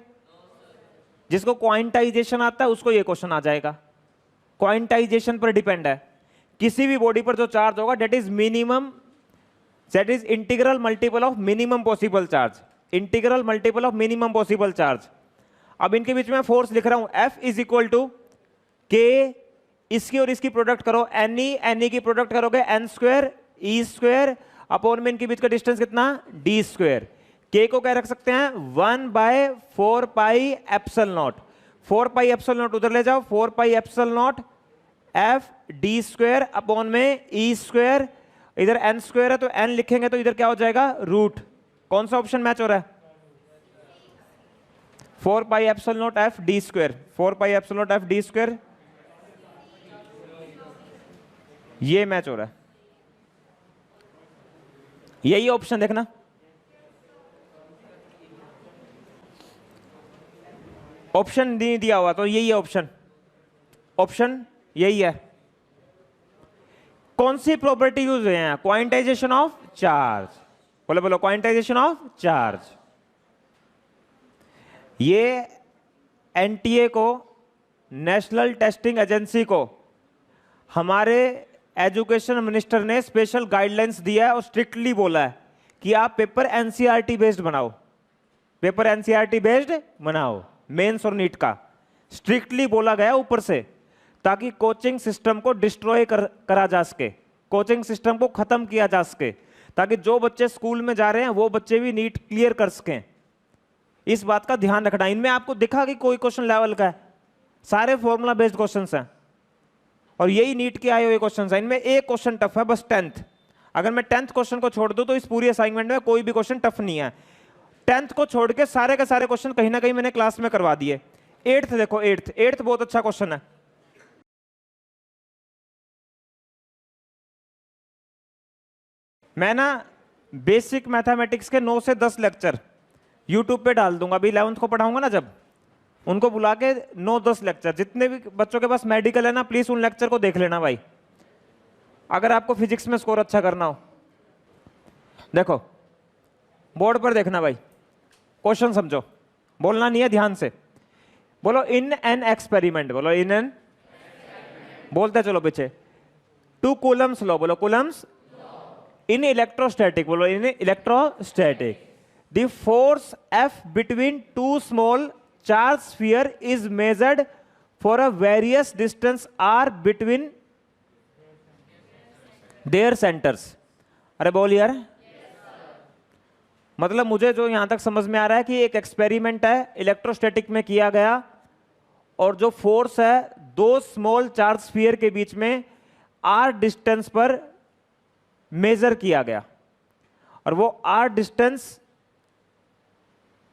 जिसको क्वांटाइजेशन आता है उसको ये क्वेश्चन आ जाएगा। क्वांटाइजेशन पर डिपेंड है। किसी भी बॉडी पर जो चार्ज होगा that is minimum, that is integral multiple of minimum possible charge, integral multiple of minimum possible charge. अब इनके बीच में फोर्स लिख रहा हूं, F इज इक्वल टू के, इसकी और इसकी प्रोडक्ट करो, एन की प्रोडक्ट करोगे N square E square upon में इनके बीच का डिस्टेंस कितना, डी स्क्वायर। के को क्या रख सकते हैं, 1/4 pi epsilon not. 4 pi epsilon not उधर ले जाओ, 4 pi epsilon not F D square upon में ई स्क्वायर। इधर एन स्क्वायर है तो एन लिखेंगे तो इधर क्या हो जाएगा, रूट कौन सा ऑप्शन मैच हो रहा है? 4 pi epsilon not F D square, 4 pi epsilon not F D square, ये मैच हो रहा है। यही ऑप्शन देखना, ऑप्शन नहीं दिया हुआ तो यही है ऑप्शन, ऑप्शन यही है। कौन सी प्रॉपर्टी यूज हुई है? क्वांटाइजेशन ऑफ चार्ज, बोलो बोलो, क्वांटाइजेशन ऑफ चार्ज। ये एनटीए को, नेशनल टेस्टिंग एजेंसी को, हमारे एजुकेशन मिनिस्टर ने स्पेशल गाइडलाइंस दिया है और स्ट्रिक्टली बोला है कि आप पेपर एनसीईआरटी बेस्ड बनाओ, पेपर एनसीईआरटी बेस्ड बनाओ, मेंस और नीट का स्ट्रिक्टली बोला गया ऊपर से, ताकि कोचिंग सिस्टम को डिस्ट्रॉय करा जा सके, कोचिंग सिस्टम को खत्म किया जा सके, ताकि जो बच्चे स्कूल में जा रहे हैं वो बच्चे भी नीट क्लियर कर सकें। इस बात का ध्यान रखना। इनमें आपको दिखा कि कोई क्वेश्चन लेवल का है, सारे फॉर्मूला बेस्ड क्वेश्चंस हैं और यही नीट के आए हुए क्वेश्चंस हैं। इनमें एक क्वेश्चन टफ है बस 10th। अगर मैं 10th क्वेश्चन को छोड़ दूं तो इस पूरी असाइनमेंट में कोई भी क्वेश्चन टफ नहीं है। 10th को छोड़ के सारे के सारे क्वेश्चन कहीं ना कहीं मैंने क्लास में करवा दिए। 8th देखो, 8th बहुत अच्छा क्वेश्चन है। मैं ना बेसिक मैथमेटिक्स के 9 से 10 लेक्चर यूट्यूब पे डाल दूंगा। अभी 11th को पढ़ाऊंगा ना, जब उनको बुला के 9-10 लेक्चर, जितने भी बच्चों के पास मेडिकल है ना, प्लीज उन लेक्चर को देख लेना भाई, अगर आपको फिजिक्स में स्कोर अच्छा करना हो। देखो बोर्ड पर देखना भाई, क्वेश्चन समझो, बोलना नहीं है, ध्यान से बोलो। इन एन एक्सपेरिमेंट, बोलो इन एन, बोलते चलो पीछे। 2 कूलम्स लॉ, बोलो कूलम्स। इन इलेक्ट्रोस्टैटिक, बोलो इन electrostatic, the force F between 2 small charge sphere is measured for a various distance r between their centers। अरे बोल यार, मतलब मुझे जो यहां तक समझ में आ रहा है कि एक एक्सपेरिमेंट है, इलेक्ट्रोस्टैटिक में किया गया, और जो फोर्स है 2 स्मॉल चार्ज स्फीयर के बीच में r डिस्टेंस पर मेजर किया गया, और वो r डिस्टेंस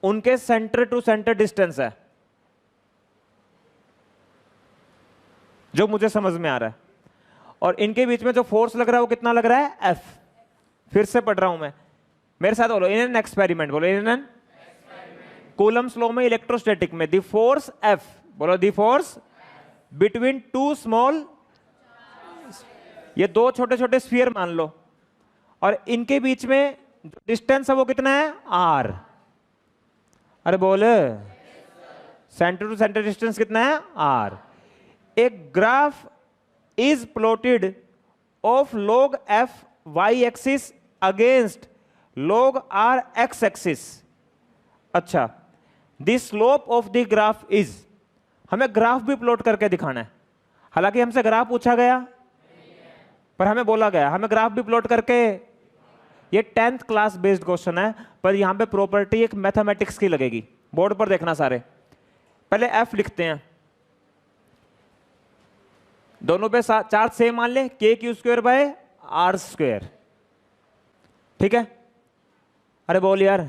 उनके सेंटर टू सेंटर डिस्टेंस है, जो मुझे समझ में आ रहा है। और इनके बीच में जो फोर्स लग रहा है वो कितना लग रहा है? F। फिर से पढ़ रहा हूं मैं, मेरे साथ बोलो। इन एन एक्सपेरिमेंट, बोलो इन एन कूलम्स लॉ में, इलेक्ट्रोस्टैटिक में, द फोर्स F, बोलो द फोर्स बिटवीन 2 स्मॉल, ये 2 छोटे छोटे स्फीयर मान लो, और इनके बीच में डिस्टेंस है वो कितना है? R। अरे बोले, सेंटर टू सेंटर डिस्टेंस कितना है? R। एक graph is plotted of log F y axis against log R x axis. अच्छा, the slope of the graph is, हमें ग्राफ भी प्लॉट करके दिखाना है। हालांकि हमसे ग्राफ पूछा गया, पर हमें बोला गया हमें ग्राफ भी प्लॉट करके, ये 10th क्लास बेस्ड क्वेश्चन है, पर यहां पे प्रॉपर्टी एक मैथमेटिक्स की लगेगी। बोर्ड पर देखना सारे, पहले F लिखते हैं, दोनों पे चार्ज सेम मान ले, KQ² बाय R², ठीक है? अरे बोल यार,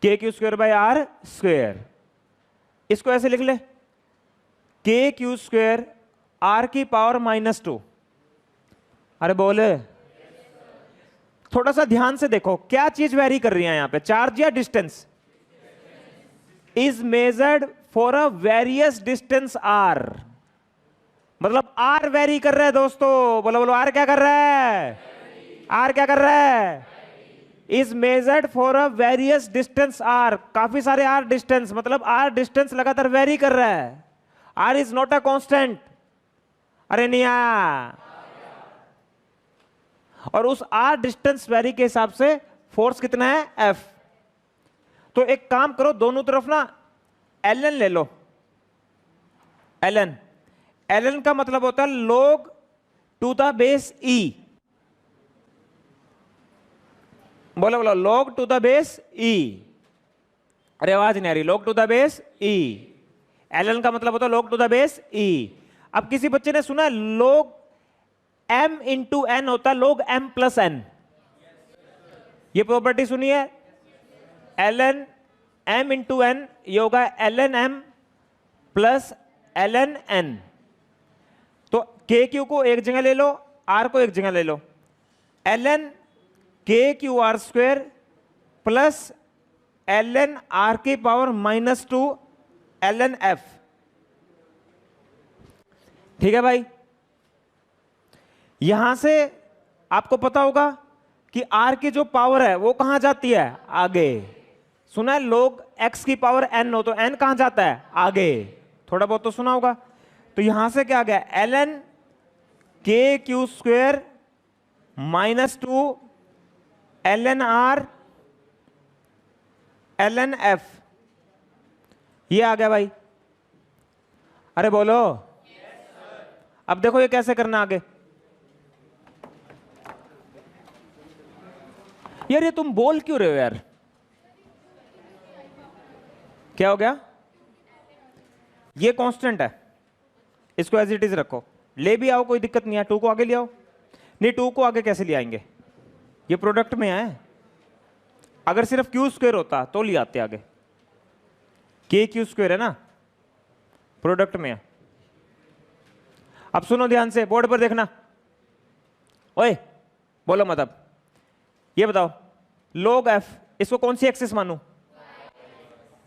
KQ² बाय R², इसको ऐसे लिख ले, KQ² R की पावर -2। अरे बोले, थोड़ा सा ध्यान से देखो, क्या चीज वेरी कर रही है यहां पे, चार्ज या distance? Is measured for a various distance R, मतलब R वेरी कर रहा है दोस्तों। बोलो बोलो, R क्या कर रहा है? R क्या कर रहा है? Is measured for a various distance R, काफी सारे R डिस्टेंस, मतलब R डिस्टेंस लगातार वेरी कर रहा है। R is not a constant. अरे नहीं आ, और उस R डिस्टेंस वेरी के हिसाब से फोर्स कितना है? F। तो एक काम करो, दोनों तरफ ना ln ले लो, ln। ln का मतलब होता है log to the base E। बोलो बोलो, log to the base E। अरे आवाज नहीं आ रही, log to the base E। ln का मतलब होता है log to the base E। अब किसी बच्चे ने सुना log m इंटू n होता है log m प्लस n, ये प्रॉपर्टी सुनिए, ln m इंटू एन, ये होगा ln m plus ln n। तो के क्यू को एक जगह ले लो, आर को एक जगह ले लो, ln के Q R square plus ln r की पावर -2 ln f। ठीक है भाई, यहां से आपको पता होगा कि r की जो पावर है वो कहां जाती है, आगे। सुना है लोग x की पावर n हो तो n कहां जाता है, आगे। थोड़ा बहुत तो सुना होगा। तो यहां से क्या आ गया, ln के q square -2 ln r ln f, ये आ गया भाई। अरे बोलो। अब देखो ये कैसे करना आगे। यार ये तुम बोल क्यों रहे हो यार, क्या हो गया? ये कांस्टेंट है, इसको एज इट इज रखो, ले भी आओ कोई दिक्कत नहीं है, 2 को आगे ले आओ। नहीं 2 को आगे कैसे ले आएंगे, ये प्रोडक्ट में है। अगर सिर्फ क्यू स्क्वायर होता तो ले आते आगे, के क्यू स्क्वायर है ना, प्रोडक्ट में है। अब सुनो ध्यान से, बोर्ड पर देखना। ओए बोलो मत। अब ये बताओ, log f इसको कौन सी एक्सिस मानूं,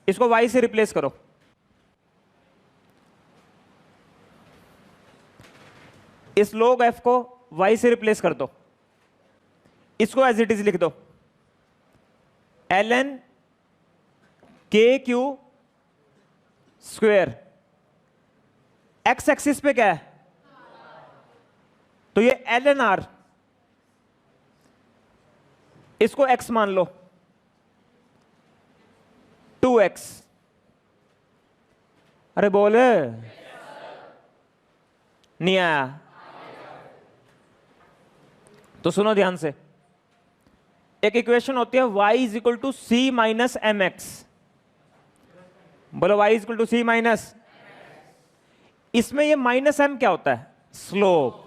इसको y से रिप्लेस करो। इस log f को y से रिप्लेस कर दो, इसको एज इट इज लिख दो, ln के क्यू स्क्वेयर। x एक्सिस पे क्या है, तो ये ln r, इसको x मान लो, 2x। अरे बोले नहीं आया तो सुनो ध्यान से। एक इक्वेशन होती है y is equal to c minus m x. बोलो y is equal to c minus, इसमें ये माइनस m क्या होता है, स्लोप।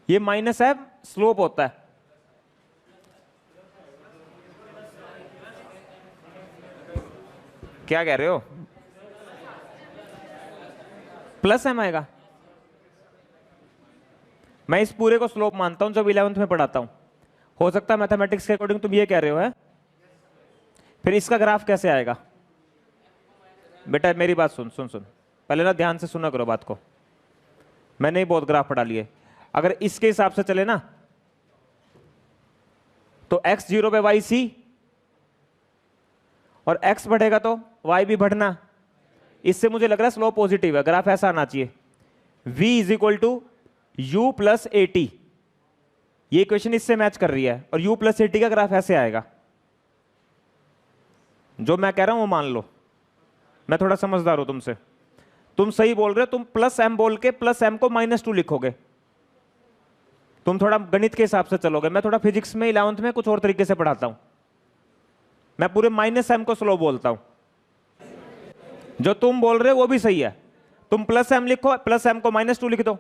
ये माइनस m स्लोप होता है। क्या कह रहे हो, प्लस m आएगा। मैं इस पूरे को स्लोप मानता हूं जब 11th में पढ़ाता हूं। हो सकता है मैथमेटिक्स के अकॉर्डिंग तुम ये कह रहे हो है, फिर इसका ग्राफ कैसे आएगा? बेटा मेरी बात सुन सुन सुन, पहले ना ध्यान से सुना करो बात को। मैंने ही बहुत ग्राफ पढ़ा लिए। अगर इसके हिसाब से चले ना तो x 0 पे y c, और x बढ़ेगा तो y भी बढ़ना। इससे मुझे लग रहा है स्लोप पॉजिटिव है, ग्राफ ऐसा आना चाहिए, v is equal to u plus a t. ये इक्वेशन इससे मैच कर रही है, और u प्लस ए टी का ग्राफ ऐसे आएगा। जो मैं कह रहा हूं वो मान लो, मैं थोड़ा समझदार हूं तुमसे। तुम सही बोल रहे हो, तुम प्लस m बोल के प्लस m को -2 लिखोगे। तुम थोड़ा गणित के हिसाब से चलोगे, मैं थोड़ा फिजिक्स में 11th में कुछ और तरीके से पढ़ाता हूं। मैं पूरे -m को स्लो बोलता हूं। जो तुम बोल रहे हो वो भी सही है, तुम प्लस m लिखो, प्लस m को -2 लिख दो,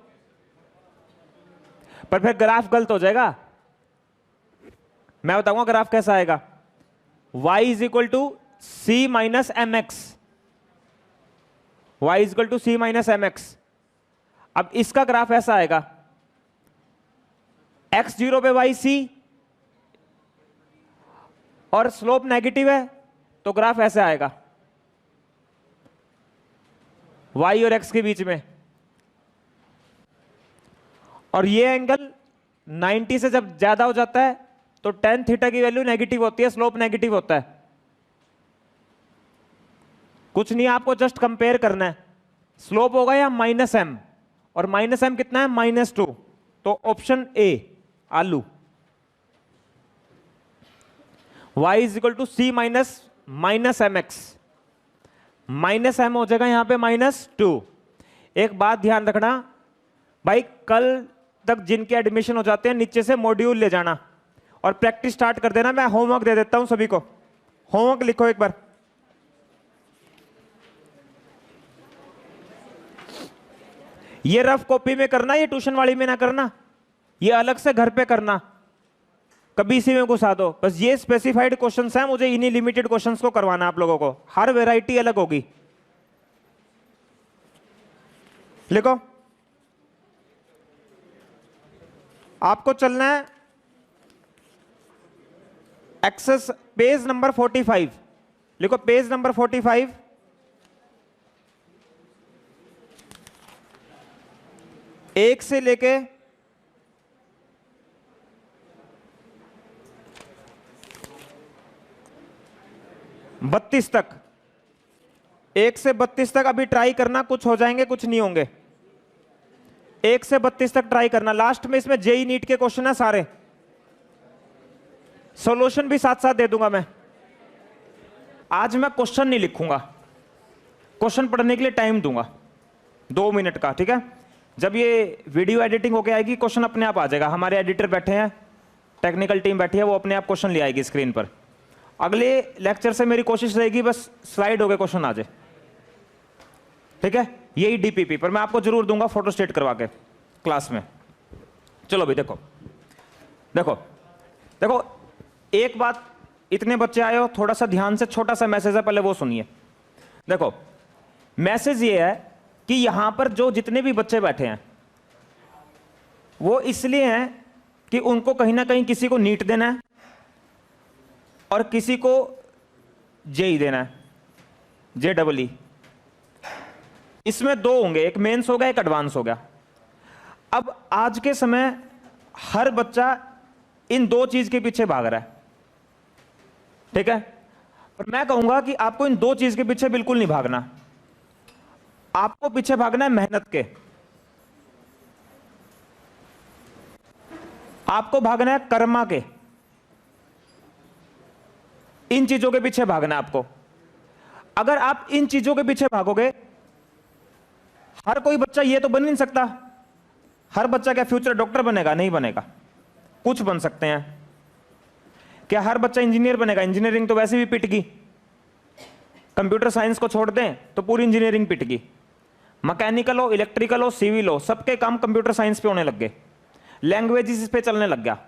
पर फिर ग्राफ गलत हो जाएगा। मैं बताऊंगा ग्राफ कैसा आएगा, y is equal to c minus m x, y is equal to c minus m x. अब इसका ग्राफ ऐसा आएगा, x 0 पे y c, और स्लोप नेगेटिव है तो ग्राफ ऐसे आएगा, y और x के बीच में। और ये एंगल 90 से जब ज्यादा हो जाता है तो tan थीटा की वैल्यू नेगेटिव होती है, स्लोप नेगेटिव होता है। कुछ नहीं, आपको जस्ट कंपेयर करना है, स्लोप होगा या -m, और -m कितना है, -2। तो ऑप्शन ए आलू, y is equal to c minus m x, -m हो जाएगा यहां पे -2। एक बात ध्यान रखना भाई, कल तक जिनके एडमिशन हो जाते हैं नीचे से मॉड्यूल ले जाना और प्रैक्टिस स्टार्ट कर देना। मैं होमवर्क दे देता हूं सभी को, होमवर्क लिखो एक बार। ये रफ कॉपी में करना, ये ट्यूशन वाली में ना करना, ये अलग से घर पे करना। कभी इसी में घुसा दो। बस ये स्पेसिफाइड क्वेश्चंस हैं, मुझे इन्हीं लिमिटेड क्वेश्चंस को करवाना आप लोगों को, हर वैरायटी अलग होगी। लिखो, आपको चलना है एक्सेस पेज नंबर 45। लिखो पेज नंबर 45, एक से लेके 32 तक, 1 से 32 तक अभी ट्राई करना, कुछ हो जाएंगे कुछ नहीं होंगे। 1 से 32 तक ट्राई करना। लास्ट में इसमें जेई नीट के क्वेश्चन है सारे, सॉल्यूशन भी साथ साथ दे दूंगा मैं। आज मैं क्वेश्चन नहीं लिखूंगा, क्वेश्चन पढ़ने के लिए टाइम दूंगा 2 मिनट का, ठीक है। जब ये वीडियो एडिटिंग होके आएगी क्वेश्चन अपने आप आ जाएगा, हमारे एडिटर बैठे हैं, टेक्निकल टीम बैठी है, वो अपने आप क्वेश्चन ले आएगी स्क्रीन पर। अगले लेक्चर से मेरी कोशिश रहेगी बस स्लाइड हो गए क्वेश्चन आ जाए, ठीक है। यही डीपीपी पर मैं आपको जरूर दूंगा फोटो स्टेट करवा के क्लास में। चलो भाई देखो देखो देखो, एक बात, इतने बच्चे आए हो, थोड़ा सा ध्यान से, छोटा सा मैसेज है, पहले वो सुनिए। देखो मैसेज ये है कि यहां पर जो जितने भी बच्चे बैठे हैं वो इसलिए हैं कि उनको कहीं ना कहीं किसी को नीट देना है और किसी को जेई देना है, JEE। इसमें 2 होंगे, एक मेंस हो गया एक एडवांस हो गया। अब आज के समय हर बच्चा इन 2 चीज के पीछे भाग रहा है, ठीक है। और मैं कहूंगा कि आपको इन 2 चीज के पीछे बिल्कुल नहीं भागना, आपको पीछे भागना है मेहनत के। आपको भागना है कर्मा के, इन चीजों के पीछे भागना है आपको। अगर आप इन चीजों के पीछे भागोगे, हर कोई बच्चा ये तो बन नहीं सकता, हर बच्चा क्या फ्यूचर डॉक्टर बनेगा? नहीं बनेगा। कुछ बन सकते हैं। क्या हर बच्चा इंजीनियर बनेगा? इंजीनियरिंग तो वैसे भी पिट गई, कंप्यूटर साइंस को छोड़ दें तो पूरी इंजीनियरिंग पिट गई। मैकेनिकल हो, इलेक्ट्रिकल हो, सिविल हो, सबके काम कंप्यूटर साइंस पे होने लग गए, लैंग्वेजेस पे चलने लग गया।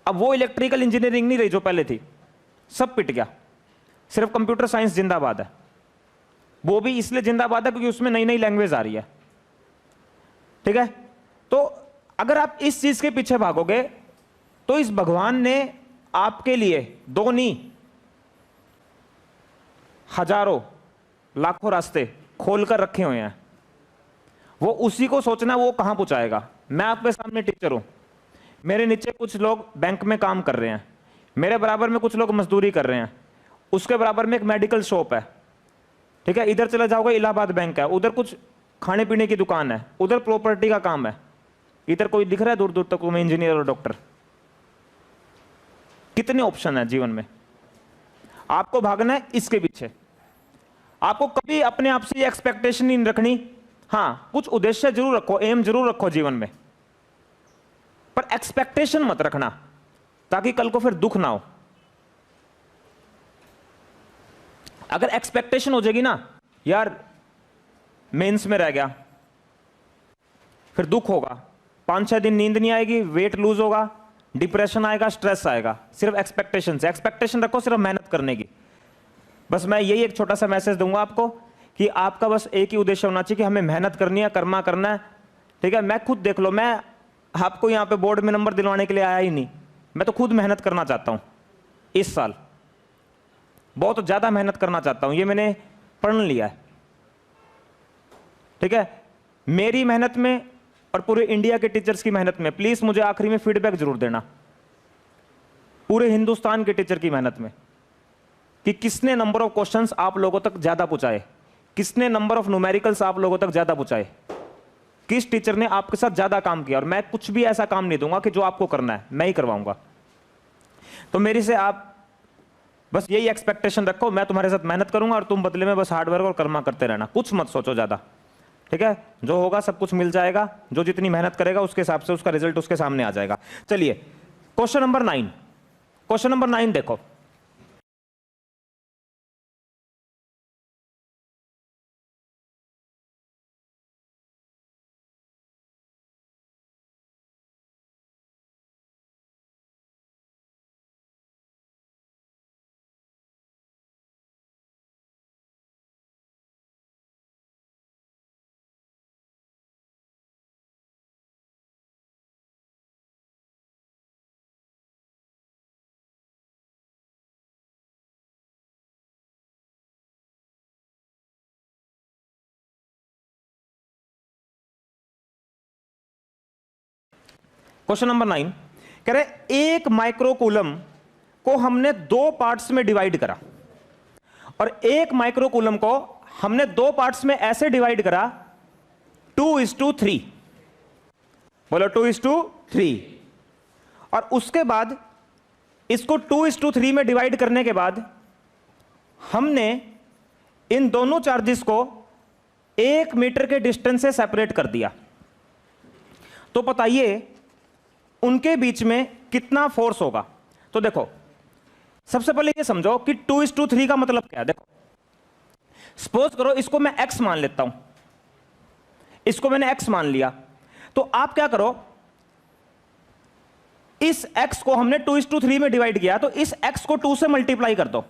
अब वो इलेक्ट्रिकल इंजीनियरिंग नहीं रही जो पहले थी, सब पिट गया, सिर्फ कंप्यूटर साइंस जिंदाबाद है। वो भी इसलिए जिंदाबाद है क्योंकि उसमें नई नई लैंग्वेज आ रही है, ठीक है। तो अगर आप इस चीज के पीछे भागोगे तो इस भगवान ने आपके लिए 2 नहीं, हजारों लाखों रास्ते खोलकर रखे हुए हैं। वो उसी को सोचना वो कहां पहुंचाएगा। मैं आपके सामने टीचर हूं, मेरे नीचे कुछ लोग बैंक में काम कर रहे हैं, मेरे बराबर में कुछ लोग मजदूरी कर रहे हैं, उसके बराबर में एक मेडिकल शॉप है, ठीक है। इधर चले जाओगे इलाहाबाद बैंक है, उधर कुछ खाने पीने की दुकान है, उधर प्रॉपर्टी का काम है, इधर कोई दिख रहा है दूर दूर तक में इंजीनियर और डॉक्टर। कितने ऑप्शन है जीवन में, आपको भागना है इसके पीछे। आपको कभी अपने आप से एक्सपेक्टेशन नहीं रखनी, हां कुछ उद्देश्य जरूर रखो, एम जरूर रखो जीवन में, पर एक्सपेक्टेशन मत रखना ताकि कल को फिर दुख ना हो। अगर एक्सपेक्टेशन हो जाएगी ना, यार मेंस में रह गया, फिर दुख होगा, 5-6 दिन नींद नहीं आएगी, वेट लूज होगा, डिप्रेशन आएगा, स्ट्रेस आएगा, सिर्फ एक्सपेक्टेशन से। एक्सपेक्टेशन रखो सिर्फ मेहनत करने की। बस मैं यही एक छोटा सा मैसेज दूंगा आपको कि आपका बस एक ही उद्देश्य होना चाहिए कि हमें मेहनत करनी है, कर्मा करना है, ठीक है। मैं खुद देख लो, मैं आपको यहां पे बोर्ड में नंबर दिलवाने के लिए आया ही नहीं, मैं तो खुद मेहनत करना चाहता हूं इस साल, बहुत ज्यादा मेहनत करना चाहता हूं, ये मैंने पढ़ लिया है, ठीक है। मेरी मेहनत में और पूरे इंडिया के टीचर्स की मेहनत में, प्लीज मुझे आखिरी में फीडबैक जरूर देना, पूरे हिंदुस्तान के टीचर की मेहनत में, कि किसने नंबर ऑफ क्वेश्चंस आप लोगों तक ज्यादा पहुंचाए, किसने नंबर ऑफ न्यूमेरिकल्स आप लोगों तक ज्यादा पहुंचाए, किस टीचर ने आपके साथ ज्यादा काम किया। और मैं कुछ भी ऐसा काम नहीं दूंगा कि जो आपको करना है मैं ही करवाऊंगा। तो मेरी से आप बस यही एक्सपेक्टेशन रखो, मैं तुम्हारे साथ मेहनत करूंगा और तुम बदले में बस हार्डवर्क और कर्मा करते रहना, कुछ मत सोचो ज्यादा, ठीक है। जो होगा सब कुछ मिल जाएगा, जो जितनी मेहनत करेगा उसके हिसाब से उसका रिजल्ट उसके सामने आ जाएगा। चलिए क्वेश्चन नंबर 9, क्वेश्चन नंबर 9 देखो। क्वेश्चन नंबर 9 कह रहे एक माइक्रोकूलम को हमने दो पार्ट्स में डिवाइड करा, और एक माइक्रोकूलम को हमने दो पार्ट्स में ऐसे डिवाइड करा 2:3। बोलो 2:3। और उसके बाद इसको 2:3 में डिवाइड करने के बाद हमने इन दोनों चार्जेस को 1 मीटर के डिस्टेंस से सेपरेट कर दिया। तो बताइए उनके बीच में कितना फोर्स होगा। तो देखो सबसे पहले ये समझो कि 2:3 का मतलब क्या है। देखो सपोज करो इसको मैं x मान लेता हूं, इसको मैंने x मान लिया, तो आप क्या करो, इस x को हमने 2:3 में डिवाइड किया, तो इस x को 2 से मल्टीप्लाई कर दो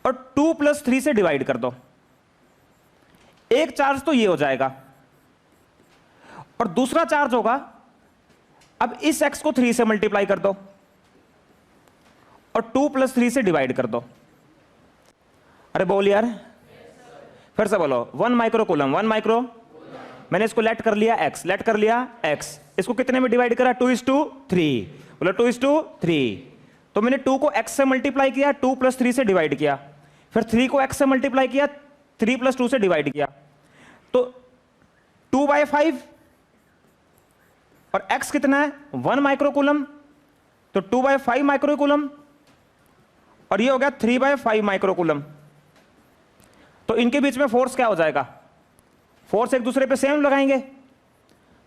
और 2 + 3 से डिवाइड कर दो। एक चार्ज तो ये हो जाएगा और दूसरा चार्ज होगा, अब इस x को 3 से मल्टीप्लाई कर दो और 2 + 3 से डिवाइड कर दो। अरे बोल यार, फिर से बोलो। 1 माइक्रोकूलम, 1 माइक्रो, मैंने इसको लेट कर लिया x, लेट कर लिया x, इसको कितने में डिवाइड करा 2:3। बोलो 2:3। तो मैंने 2 को x से मल्टीप्लाई किया, 2 + 3 से डिवाइड किया, फिर 3 को x से मल्टीप्लाई किया, 3 + 2 से डिवाइड किया, तो 2/5 और x कितना है 1 माइक्रोकूलम, तो 2/5 माइक्रोकूलम, और ये हो गया 3/5 माइक्रोकूलम। तो इनके बीच में फोर्स क्या हो जाएगा, फोर्स एक दूसरे पे सेम लगाएंगे,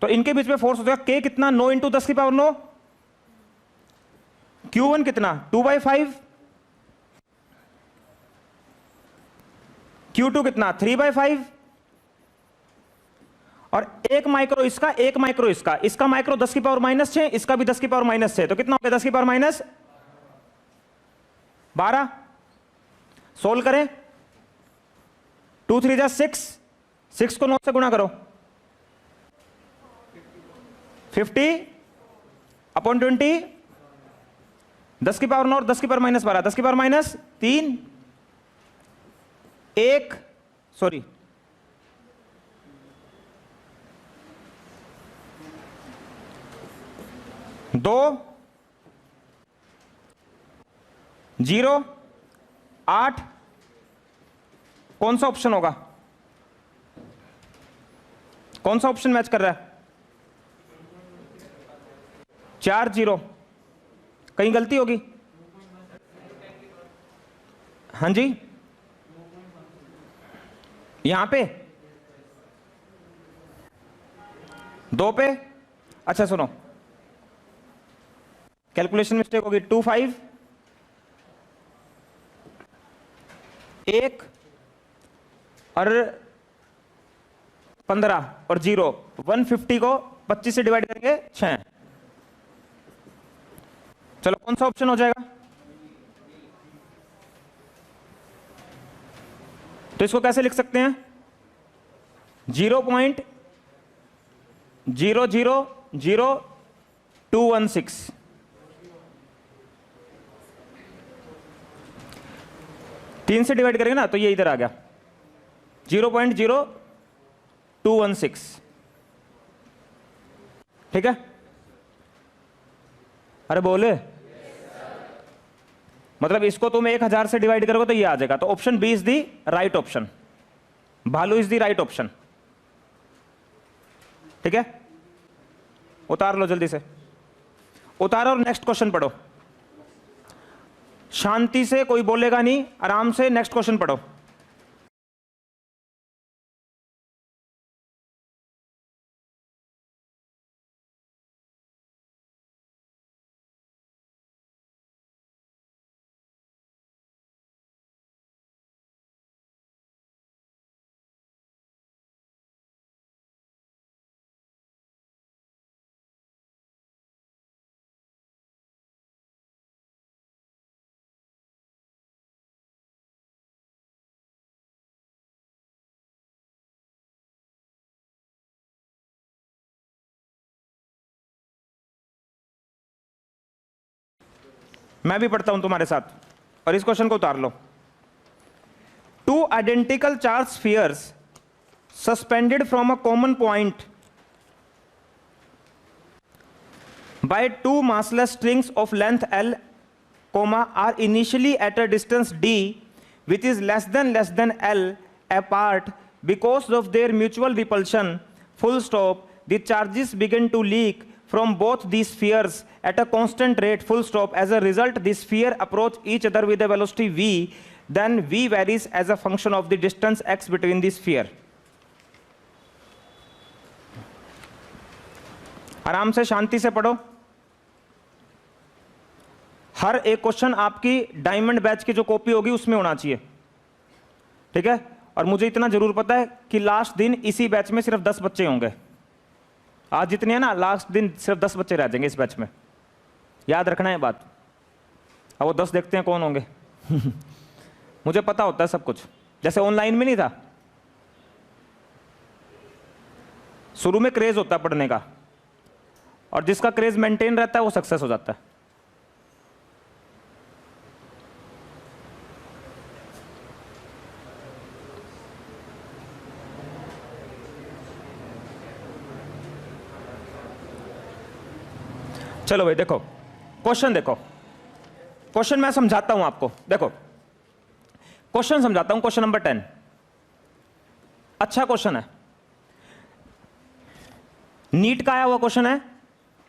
तो इनके बीच में फोर्स हो जाएगा k कितना 9 × 10⁹, Q1 कितना 2/5, Q2 कितना 3/5, और एक माइक्रो इसका, एक माइक्रो इसका, इसका माइक्रो 10⁻⁻6, इसका भी 10⁻⁻6, तो कितना हो गया 10⁻12। सोल्व करें, 2 3 जा 6, 6 को 9 से गुणा करो, 50/20, 10⁻9 और 10⁻12, 10⁻3, 1 सॉरी 2 0 8, कौन सा ऑप्शन होगा, कौन सा ऑप्शन मैच कर रहा है 4 0, कहीं गलती होगी। हाँ जी, यहां पे 2 पे, अच्छा सुनो, कैलकुलेशन मिस्टेक होगी, 2 5 1 और 15 और 0, 150 को 25 से डिवाइड करेंगे 6। चलो कौन सा ऑप्शन हो जाएगा, तो इसको कैसे लिख सकते हैं 0.000216, तीन से डिवाइड करेंगे ना तो ये इधर आ गया 0.0216, ठीक है। अरे बोले मतलब इसको तुम 1000 से डिवाइड करोगे तो ये आ जाएगा, तो option b is the right option, भालू इज दी राइट ऑप्शन, ठीक है। उतार लो जल्दी से, उतारो और नेक्स्ट क्वेश्चन पढ़ो, शांति से, कोई बोलेगा नहीं, आराम से नेक्स्ट क्वेश्चन पढ़ो। मैं भी पढ़ता हूं तुम्हारे साथ, और इस क्वेश्चन को उतार लो। 2 identical charge spheres suspended from a common point by two massless strings of length L, comma, are initially at a distance D, which is less than L apart because of their mutual repulsion, full stop, the charges begin to leak from both these spheres at a constant rate, full stop. As a result, the sphere approach each other with a velocity v, then v varies as a function of the distance x between the sphere. आराम से शांति से पढ़ो। हर एक question आपकी diamond batch की जो copy होगी उसमें होना चाहिए, ठीक है। और मुझे इतना जरूर पता है कि लास्ट दिन इसी बैच में सिर्फ 10 बच्चे होंगे। आज जितने हैं ना, लास्ट दिन सिर्फ 10 बच्चे रह जाएंगे इस बैच में, याद रखना है बात। अब वो 10 देखते हैं कौन होंगे। मुझे पता होता है सब कुछ, जैसे ऑनलाइन में नहीं था, शुरू में क्रेज होता है पढ़ने का, और जिसका क्रेज मेंटेन रहता है वो सक्सेस हो जाता है। चलो भाई देखो क्वेश्चन, देखो क्वेश्चन मैं समझाता हूं आपको। देखो क्वेश्चन समझाता हूं, क्वेश्चन नंबर 10 अच्छा क्वेश्चन है, नीट का आया हुआ क्वेश्चन है।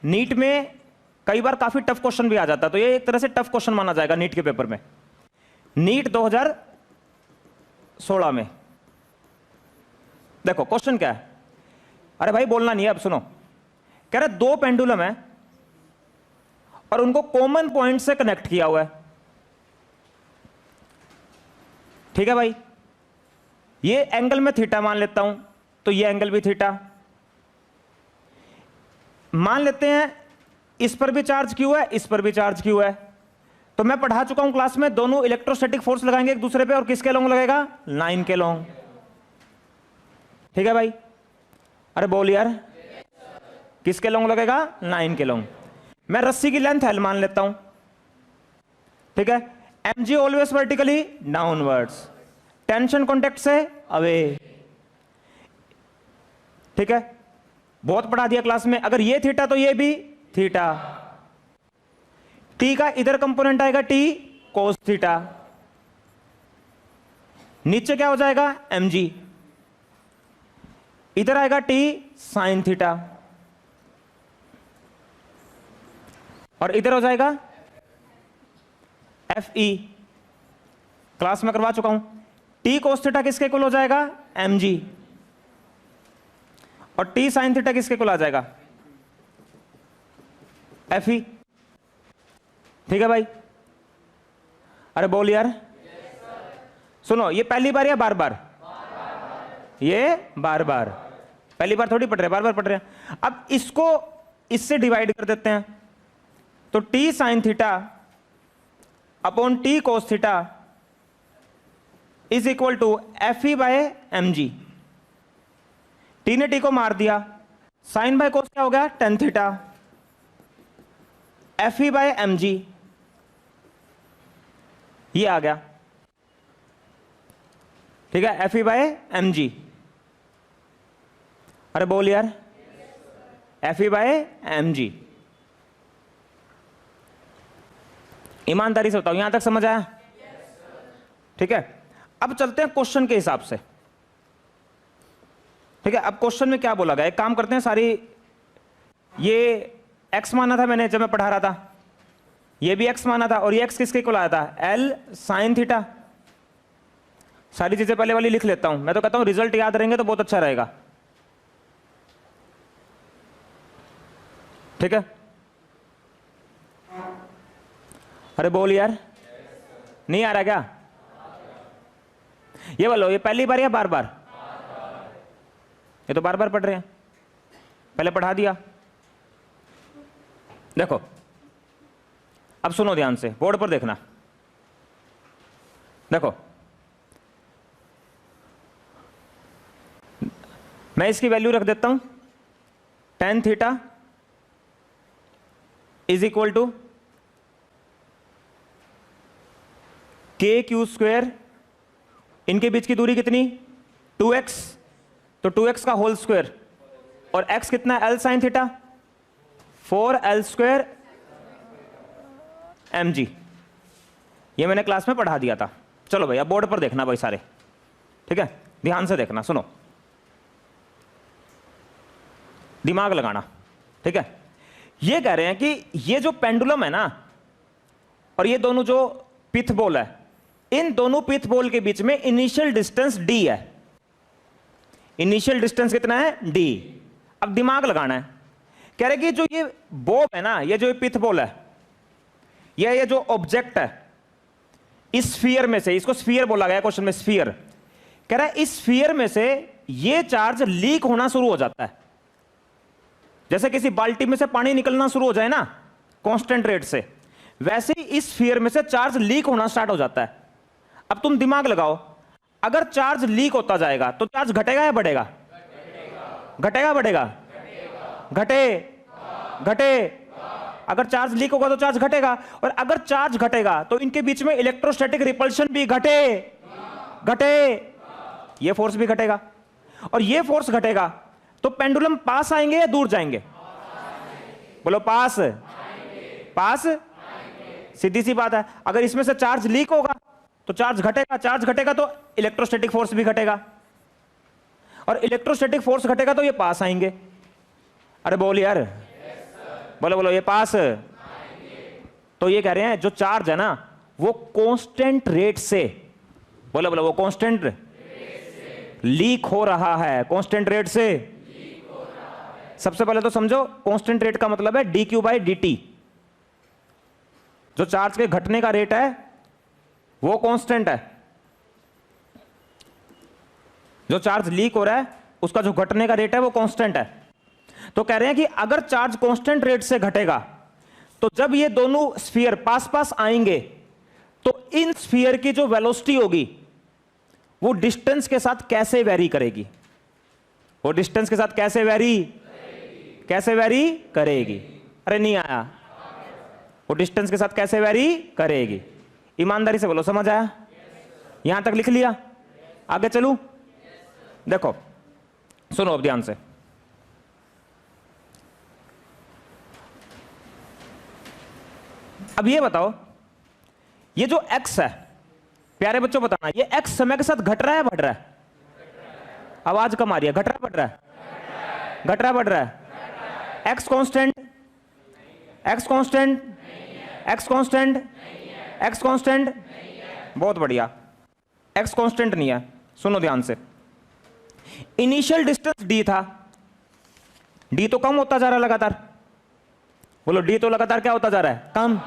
नीट में कई बार काफी टफ क्वेश्चन भी आ जाता है, तो ये एक तरह से टफ क्वेश्चन माना जाएगा नीट के पेपर में। नीट 2016 में देखो क्वेश्चन क्या है। अरे भाई बोलना नहीं है, अब सुनो। कह रहा दो पेंडुलम है और उनको कॉमन पॉइंट से कनेक्ट किया हुआ है, ठीक है भाई। ये एंगल में थीटा मान लेता हूं, तो ये एंगल भी थीटा मान लेते हैं। इस पर भी चार्ज क्यू है, इस पर भी चार्ज क्यू है। तो मैं पढ़ा चुका हूं क्लास में, दोनों इलेक्ट्रोस्टैटिक फोर्स लगाएंगे एक दूसरे पे, और किसके लॉन्ग लगेगा? लाइन के लॉन्ग, ठीक है भाई। अरे बोल यार, किसके लॉन्ग लगेगा? लाइन के लॉन्ग। मैं रस्सी की लेंथ एल मान लेता हूं, ठीक है। mg always vertically downwards, tension contact से अवे, ठीक है। बहुत पढ़ा दिया क्लास में। अगर ये थीटा तो ये भी थीटा। टी का इधर कंपोनेंट आएगा टी कोस थीटा, नीचे क्या हो जाएगा? mg, इधर आएगा टी साइन थीटा, और इधर हो जाएगा Fe। क्लास में करवा चुका हूं। टी कोस थीटा किसके इक्वल हो जाएगा? mg, और टी साइन थीटा किसके इक्वल आ जाएगा? Fe, ठीक है भाई। अरे बोल यार। सुनो, ये पहली बार या बार बार? ये बार बार। पहली बार थोड़ी पढ़ रहे, बार बार पढ़ रहे हैं। अब इसको इससे डिवाइड कर देते हैं, तो t sine theta upon t cos theta is equal to Fe by mg। T ने टी को मार दिया, साइन बाय कोस क्या हो गया? Tan theta. Fe by mg ये आ गया, ठीक है। Fe by mg। अरे बोल यार, Fe बाय mg। ईमानदारी से बताओ, यहां तक समझ आया? ठीक है। अब चलते हैं क्वेश्चन के हिसाब से, ठीक है। अब क्वेश्चन में क्या बोला गया, एक काम करते हैं, सारी ये x माना था मैंने जब मैं पढ़ा रहा था, ये भी x माना था, और ये x किसके इक्वल आया था? L sine theta. सारी चीजें पहले वाली लिख लेता हूं। मैं तो कहता हूं रिजल्ट याद रहेंगे तो बहुत अच्छा रहेगा, ठीक है। अरे बोल यार, नहीं आ रहा क्या? ये बोलो, ये पहली बार या बार बार? ये तो बार बार पढ़ रहे हैं, पहले पढ़ा दिया। देखो अब सुनो ध्यान से, बोर्ड पर देखना। देखो मैं इसकी वैल्यू रख देता हूं, tan theta is equal to k q square. इनके बीच की दूरी कितनी? 2x, तो 2x का होल स्क्वायर, और x कितना? L sine theta. 4L² mg, ये मैंने क्लास में पढ़ा दिया था। चलो भैया बोर्ड पर देखना भाई सारे, ठीक है, ध्यान से देखना, सुनो, दिमाग लगाना, ठीक है। ये कह रहे हैं कि ये जो पेंडुलम है ना और ये दोनों जो पिथ बॉल है, इन दोनों पिथ बॉल के बीच में इनिशियल डिस्टेंस d है। इनिशियल डिस्टेंस कितना है? d। अब दिमाग लगाना है, कह रहे कि जो ये बॉब है ना, ये जो पिथ बॉल है, ये जो ऑब्जेक्ट है इस स्फीयर में से, इसको स्फीयर बोला गया क्वेश्चन में, स्फीयर, कह रहा है इस स्फीयर में से ये चार्ज लीक होना शुरू हो जाता है। जैसे किसी बाल्टी में से पानी निकलना शुरू हो जाए ना कांस्टेंट रेट से, वैसे ही इस स्फीयर में से चार्ज लीक होना स्टार्ट हो जाता है। अब तुम दिमाग लगाओ, अगर चार्ज लीक होता जाएगा तो चार्ज घटेगा या बढ़ेगा? घटेगा बढ़ेगा? घटे घटे। अगर चार्ज लीक होगा तो चार्ज घटेगा, और अगर चार्ज घटेगा तो इनके बीच में इलेक्ट्रोस्टैटिक रिपल्शन भी घटे, ये फोर्स भी घटेगा, और ये फोर्स घटेगा तो पेंडुलम पास आएंगे या दूर जाएंगे? बोलो पास। पास, सीधी सी बात है। अगर इसमें से चार्ज लीक होगा तो चार्ज घटेगा, चार्ज घटेगा तो इलेक्ट्रोस्टैटिक फोर्स भी घटेगा, और इलेक्ट्रोस्टैटिक फोर्स घटेगा तो ये पास आएंगे। अरे बोल यार, बोलो बोलो, ये पास। तो ये कह रहे हैं जो चार्ज है ना वो कांस्टेंट रेट से, बोलो बोलो, वो कांस्टेंट लीक हो रहा है, कांस्टेंट रेट से। सबसे पहले तो समझो कांस्टेंट रेट का मतलब है dq/dt। जो चार्ज के घटने का रेट है वो कांस्टेंट है, जो चार्ज लीक हो रहा है उसका जो घटने का रेट है वो कांस्टेंट है। तो कह रहे हैं कि अगर चार्ज कांस्टेंट रेट से घटेगा तो जब ये दोनों स्फीयर पास पास आएंगे तो इन स्फीयर की जो वेलोसिटी होगी वो डिस्टेंस के साथ कैसे वेरी करेगी? वो डिस्टेंस के साथ कैसे वेरी करेगी? अरे नहीं आया, वो डिस्टेंस के साथ कैसे वेरी करेगी? ईमानदारी से बोलो, समझ आया? यहां तक लिख लिया? आगे चलूं? देखो सुनो अब ध्यान से, अब ये बताओ, ये जो x है, प्यारे बच्चों बताना, ये x समय के साथ घट रहा है बढ़ रहा है? आवाज कम आ रही है, घट रहा है बढ़ रहा है? घट रहा है बढ़ रहा है? x constant, x constant, x constant, x constant, बहुत बढ़िया, x कांस्टेंट नहीं है। सुनो ध्यान से, इनिशियल डिस्टेंस d था, d तो कम होता जा रहा है लगातार, बोलो d तो लगातार क्या होता जा रहा है? कम।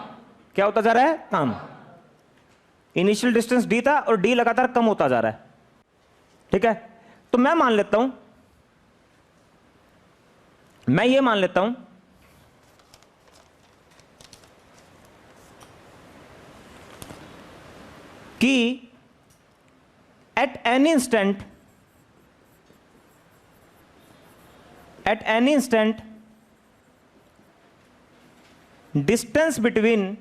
क्या होता जा रहा है? कम। इनिशियल डिस्टेंस d था और d लगातार कम होता जा रहा है, ठीक है। तो मैं मान लेता हूं, मैं ये मान लेता हूं कि at any instant distance between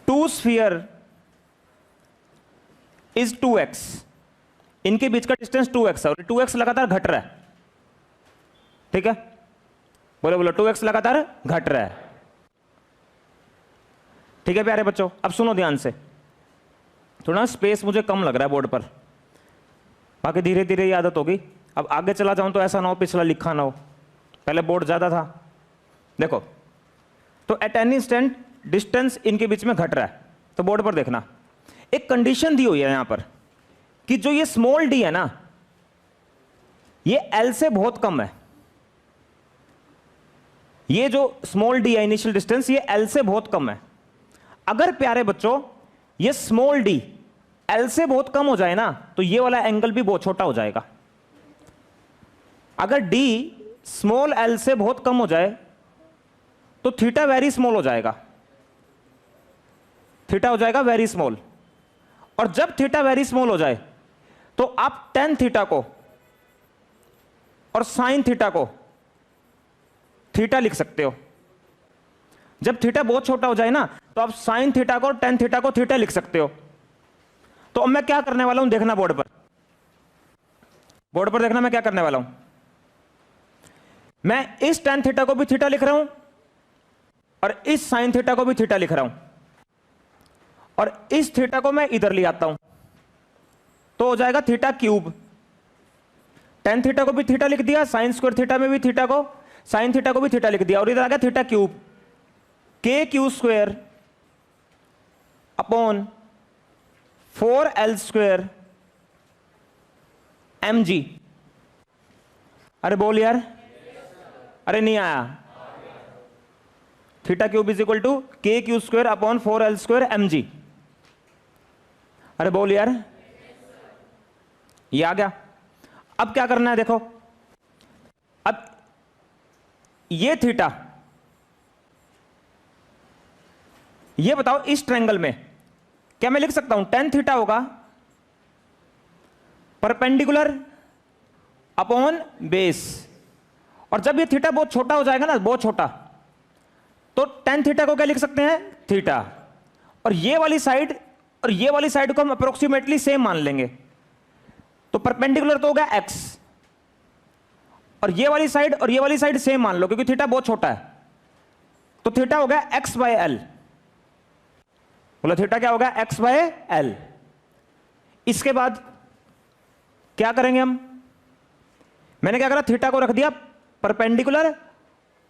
two sphere is 2x। इनके बीच का डिस्टेंस 2x है और 2x लगातार घट रहा है, ठीक है। बोलो बोलो, 2x लगातार घट रहा है, ठीक है प्यारे बच्चों। अब सुनो ध्यान से, थोड़ा स्पेस मुझे कम लग रहा है बोर्ड पर, बाकी धीरे धीरे ये आदत होगी। अब आगे चला जाऊं तो ऐसा ना हो पिछला लिखा ना हो, पहले बोर्ड ज्यादा था। देखो, तो एट एनी इंस्टेंट डिस्टेंस इनके बीच में घट रहा है, तो बोर्ड पर देखना, एक कंडीशन दी हुई है यहां पर कि जो ये स्मॉल d है ना, ये L से बहुत कम है। ये जो स्मॉल d है इनिशियल डिस्टेंस, ये L से बहुत कम है। अगर प्यारे बच्चों ये स्मॉल d L से बहुत कम हो जाए ना तो ये वाला एंगल भी बहुत छोटा हो जाएगा। अगर d स्मॉल l से बहुत कम हो जाए तो थीटा वेरी स्मॉल हो जाएगा, थीटा हो जाएगा वेरी स्मॉल। और जब थीटा वेरी स्मॉल हो जाए तो आप टेन थीटा को और साइन थीटा को थीटा लिख सकते हो। जब थीटा बहुत छोटा हो जाए ना तो आप साइन थीटा को और टेन थीटा को थीटा लिख सकते हो। तो अब मैं क्या करने वाला हूं, देखना बोर्ड पर, बोर्ड पर देखना मैं क्या करने वाला हूं। मैं इस tan थीटा को भी थीटा लिख रहा हूं और इस sin थीटा को भी थीटा लिख रहा हूं, और इस थीटा को मैं इधर ले आता हूं, तो हो जाएगा थीटा क्यूब। tan थीटा को भी थीटा लिख दिया, साइन स्क्वायर थीटा में भी थीटा को, साइन थीटा को भी थीटा लिख दिया, और इधर आ गया theta cube, k q square upon 4l square mg। अरे बोल यार, अरे नहीं आया। Theta cube is equal to k q square upon 4l square mg। अरे बोल यार, ये आ गया। अब क्या करना है देखो, अब ये थीटा, ये बताओ इस ट्रायंगल में क्या मैं लिख सकता हूं tan थीटा होगा परपेंडिकुलर अपॉन बेस, और जब ये थीटा बहुत छोटा हो जाएगा ना, बहुत छोटा, तो tan थीटा को क्या लिख सकते हैं थीटा, और ये वाली साइड और ये वाली साइड को हम अप्रोक्सीमेटली सेम मान लेंगे, तो परपेंडिकुलर तो हो गया x, और ये वाली साइड और ये वाली साइड सेम मान लो क्योंकि थीटा बहुत छोटा है, तो थीटा हो गया x बाय एल। बोलो थीटा क्या होगा x बाय एल। इसके बाद क्या करेंगे हम, मैंने क्या करा, थीटा को रख दिया परपेंडिकुलर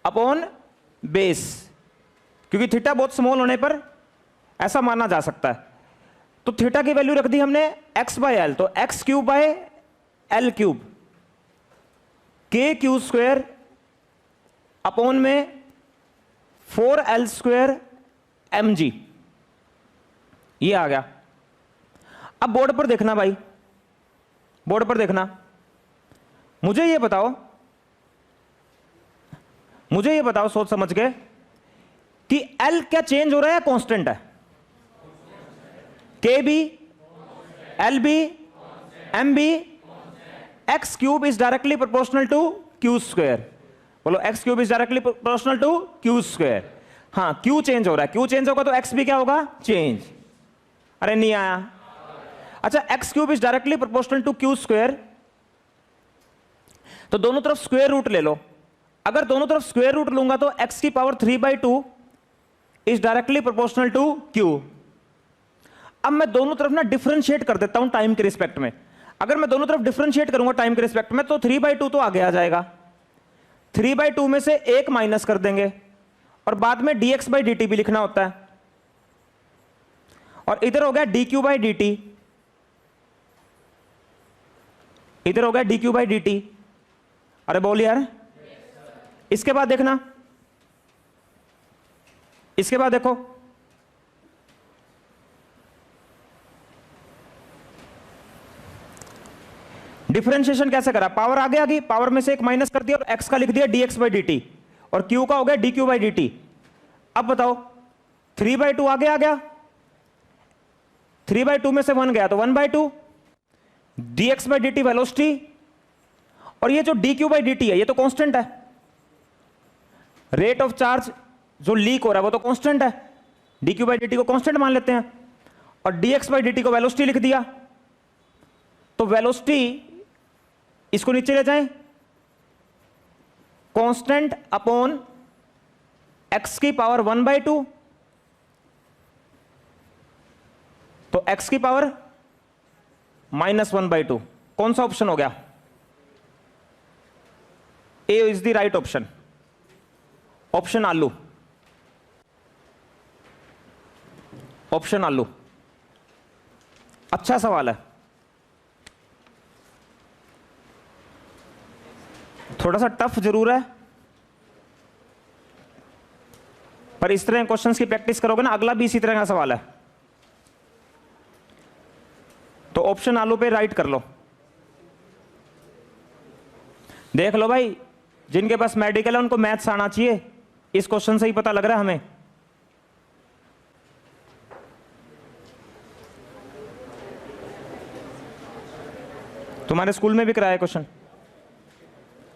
अपॉन बेस, क्योंकि थीटा बहुत स्मॉल होने पर ऐसा माना जा सकता है, तो थीटा की वैल्यू रख दी हमने x बाय एल, तो x cube by L cube, k q square upon में 4l स्क्वायर mg, ये आ गया। अब बोर्ड पर देखना भाई, बोर्ड पर देखना, मुझे ये बताओ, मुझे ये बताओ सोच समझ के कि L क्या चेंज हो रहा है या कांस्टेंट है? K B, L B, M B, x cube is directly proportional to q square. बोलो x cube is directly proportional to q square. हाँ, क्यू चेंज हो रहा है, क्यू चेंज होगा तो एक्स भी क्या होगा चेंज। अरे नहीं आया। अच्छा, x cube is directly proportional to q square, तो दोनों तरफ स्क्वायर रूट ले लो। अगर दोनों तरफ स्क्वायर रूट लूंगा तो एक्स की पावर 3/2 इज डायरेक्टली प्रोपोर्शनल टू क्यू। अब मैं दोनों तरफ ना डिफरेंशिएट कर देता हूं टाइम के रिस्पेक्ट में। अगर मैं दोनों तरफ डिफरेंशिएट करूंगा टाइम के रिस्पेक्ट में तो 3/2 तो आगे आ जाएगा, 3/2 में से 1 माइनस कर देंगे, और बाद में dx/dt भी लिखना होता है, और इधर हो गया dq/dt, इधर हो गया dq/dt। अरे बोल यार, इसके बाद देखना, इसके बाद देखो, डिफरेंशिएशन कैसे करा, पावर आगे आ गई, पावर में से 1 माइनस कर दिया और x का लिख दिया dx/dt, और q का हो गया dq/dt। अब बताओ 3/2 आगे आ गया, 3/2 में से 1 गया तो 1/2, dx/dt वेलोसिटी, और ये जो dq/dt है ये तो कांस्टेंट है, रेट ऑफ चार्ज जो लीक हो रहा है वो तो कांस्टेंट है, dq/dt को कांस्टेंट मान लेते हैं, और dx/dt को वेलोसिटी लिख दिया। तो वेलोसिटी, इसको नीचे ले जाएं, कांस्टेंट अपॉन x की पावर 1/2, तो x की पावर -1/2। कौन सा ऑप्शन हो गया? A is the right option, option आलू, ऑप्शन आलू। अच्छा सवाल है, थोड़ा सा टफ जरूर है, पर इस तरह क्वेश्चंस की प्रैक्टिस करोगे ना, अगला भी इसी तरह का सवाल है, तो ऑप्शन आलू पे राइट कर लो। देख लो भाई, जिनके पास मेडिकल है उनको मैथ्स आना चाहिए, इस क्वेश्चन से ही पता लग रहा है हमें। तुम्हारे स्कूल में भी कराया क्वेश्चन?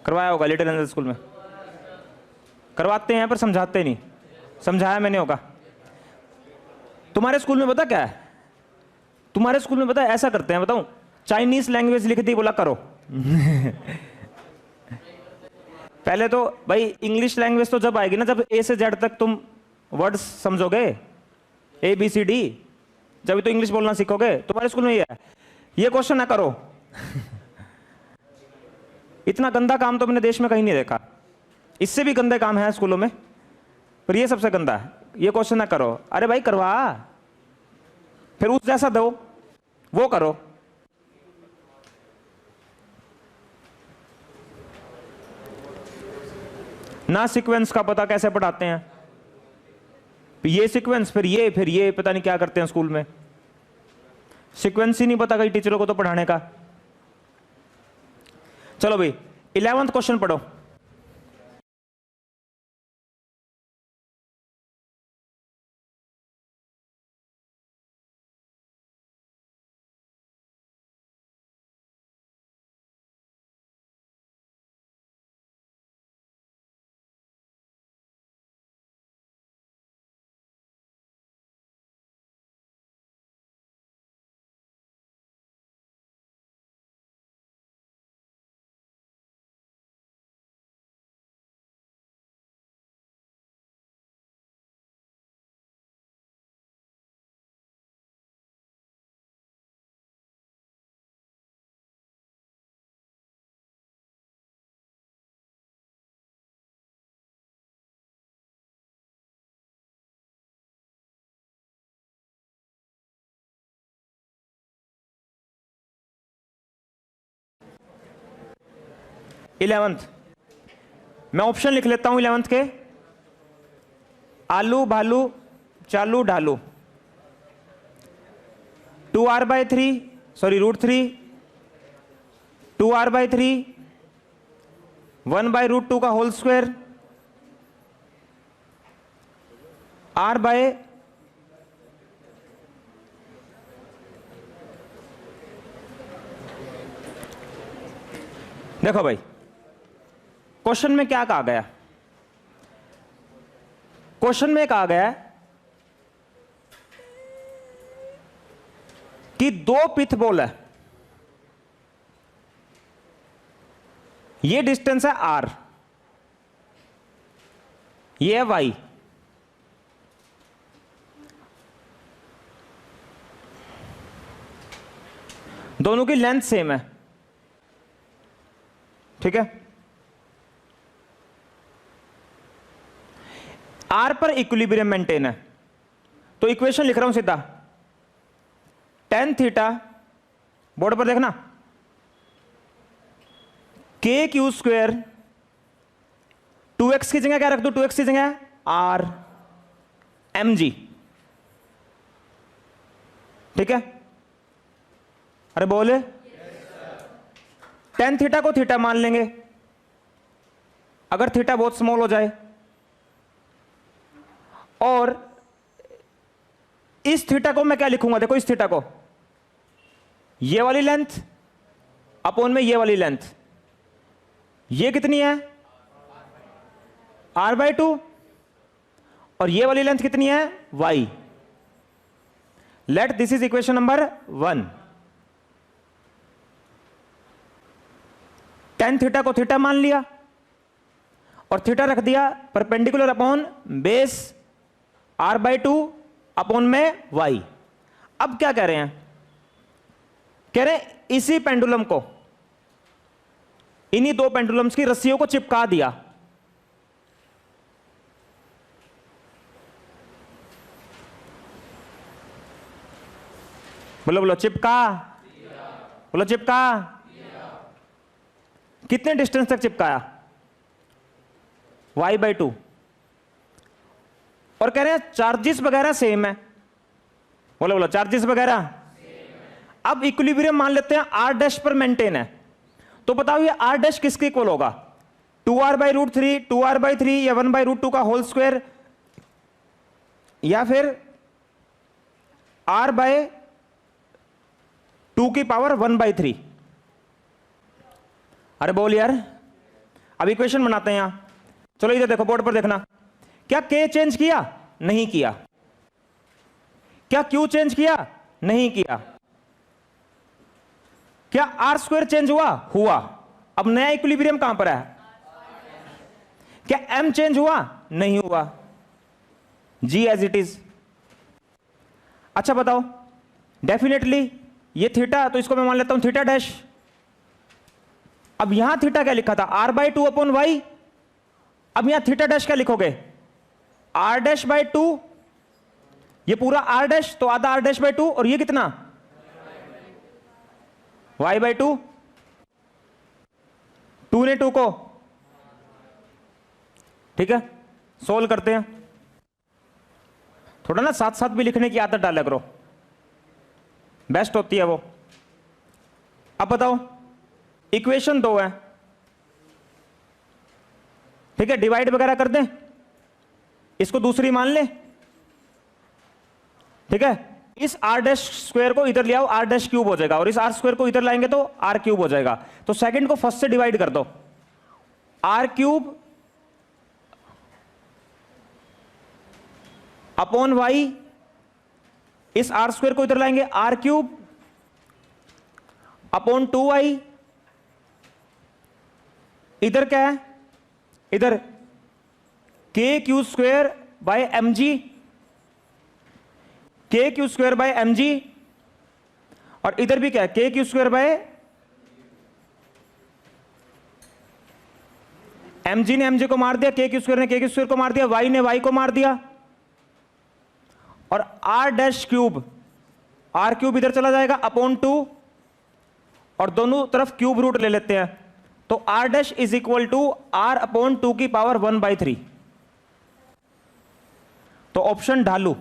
करवाया होगा, लिटिल एंजल स्कूल में करवाते हैं पर समझाते नहीं, समझाया मैंने होगा। तुम्हारे स्कूल में पता क्या है, तुम्हारे स्कूल में पता है ऐसा करते हैं, बताऊं, चाइनीज लैंग्वेज लिख दी, बोला करो पहले तो भाई इंग्लिश लैंग्वेज तो जब आएगी ना, जब ए से जेड तक तुम वर्ड्स समझोगे, ए बी सी डी, जब तो इंग्लिश बोलना सीखोगे। तुम्हारे स्कूल में ये है, ये क्वेश्चन ना करो। इतना गंदा काम तो मैंने देश में कहीं नहीं देखा। इससे भी गंदे काम है स्कूलों में, पर ये सबसे गंदा है। ये क्वेश्चन ना करो। अरे भाई करवा, फिर उस जैसा दो, वो करो। ना सीक्वेंस का पता कैसे पढ़ाते हैं, ये सीक्वेंस फिर ये पता नहीं क्या करते हैं स्कूल में। सीक्वेंस ही नहीं पता कई टीचरों को तो पढ़ाने का। चलो भाई 11वां क्वेश्चन पढ़ो। इलेवंथ मैं ऑप्शन लिख लेता हूं 11th के। आलू भालू चालू ढालू, 2r/3 सॉरी √3, 2r/3, 1/√2 का होल स्क्वायर, r बाय देखो भाई क्वेश्चन में क्या कहा गया। क्वेश्चन में कहा गया कि 2 पिथबॉल है, ये डिस्टेंस है r, ये है y, दोनों की लेंथ सेम है, ठीक है। आर पर इक्विलिब्रियम मेंटेन है, तो इक्वेशन लिख रहा हूं सीधा। tan थीटा, बोर्ड पर देखना, KQ², 2x की जगह क्या रख दो, 2x की जगह r mg, ठीक है। अरे बोले tan थीटा को थीटा मान लेंगे अगर थीटा बहुत स्मॉल हो जाए, और इस थीटा को मैं क्या लिखूंगा, देखो इस थीटा को ये वाली लेंथ अपॉन में ये वाली लेंथ, ये कितनी है r/2, और ये वाली लेंथ कितनी है y। Let this is equation number 1। tan theta को थीटा मान लिया और थीटा रख दिया perpendicular upon base r/2 upon में y। अब क्या कह रहे हैं, कह रहे हैं इसी पेंडुलम को, इन्हीं 2 पेंडुलम्स की रस्सियों को चिपका दिया। बोलो बोलो चिपका, बोलो चिपका। कितने डिस्टेंस तक चिपकाया, y/2, और कह रहे हैं चार्जेस वगैरह सेम है। बोलो बोलो चार्जेस वगैरह। अब इक्विलिब्रियम मान लेते हैं r' पर मेंटेन है, तो बताओ ये r' किसके इक्वल होगा, 2r/√3, 2r/3 या 1/√2 का होल स्क्वायर, या फिर r/2 की पावर 1/3। अरे बोल यार, अब इक्वेशन बनाते हैं यहां। चलो इधर देखो, बोर्ड पर देखना। क्या k चेंज किया, नहीं किया। क्या q चेंज किया, नहीं किया। क्या r² चेंज हुआ, हुआ। अब नया इक्विलिब्रियम कहां पर है, क्या m चेंज हुआ? नहीं हुआ, g एज इट इज। अच्छा बताओ, डेफिनेटली ये थीटा, तो इसको मैं मान लेता हूं थीटा डैश। अब यहां थीटा क्या लिखा था? r/2 upon y। अब यहां थीटा डैश क्या लिखोगे? r'/2, ये पूरा r डैश, तो आधा r'/2, और ये कितना? y/2। 2 ने 2 को, ठीक है, सोल्व करते हैं। थोड़ा ना साथ साथ भी लिखने की आदत डाला करो, बेस्ट होती है वो। अब बताओ, इक्वेशन 2 है, ठीक है, डिवाइड वगैरह कर दें, इसको दूसरी मान ले, ठीक है। इस r'² को इधर ले आओ, r' क्यूब हो जाएगा, और इस r² को इधर लाएंगे तो r क्यूब हो जाएगा। तो सेकंड को फर्स्ट से डिवाइड कर दो, r³ अपॉन y, इस r² को इधर लाएंगे, r³ अपॉन 2y, इधर क्या है? इधर k⁵² bye mg, k⁵² bye mg, और इधर भी क्या है? k⁵² बाय mg ने mg को मार दिया, k⁵ ने k⁵ को मार दिया, y ने y को मार दिया, और r³ इधर चला जाएगा अपॉन 2, और दोनों तरफ क्यूब रूट ले लेते हैं, तो r' is equal to r upon 2 की पावर 1/3। तो ऑप्शन ढालू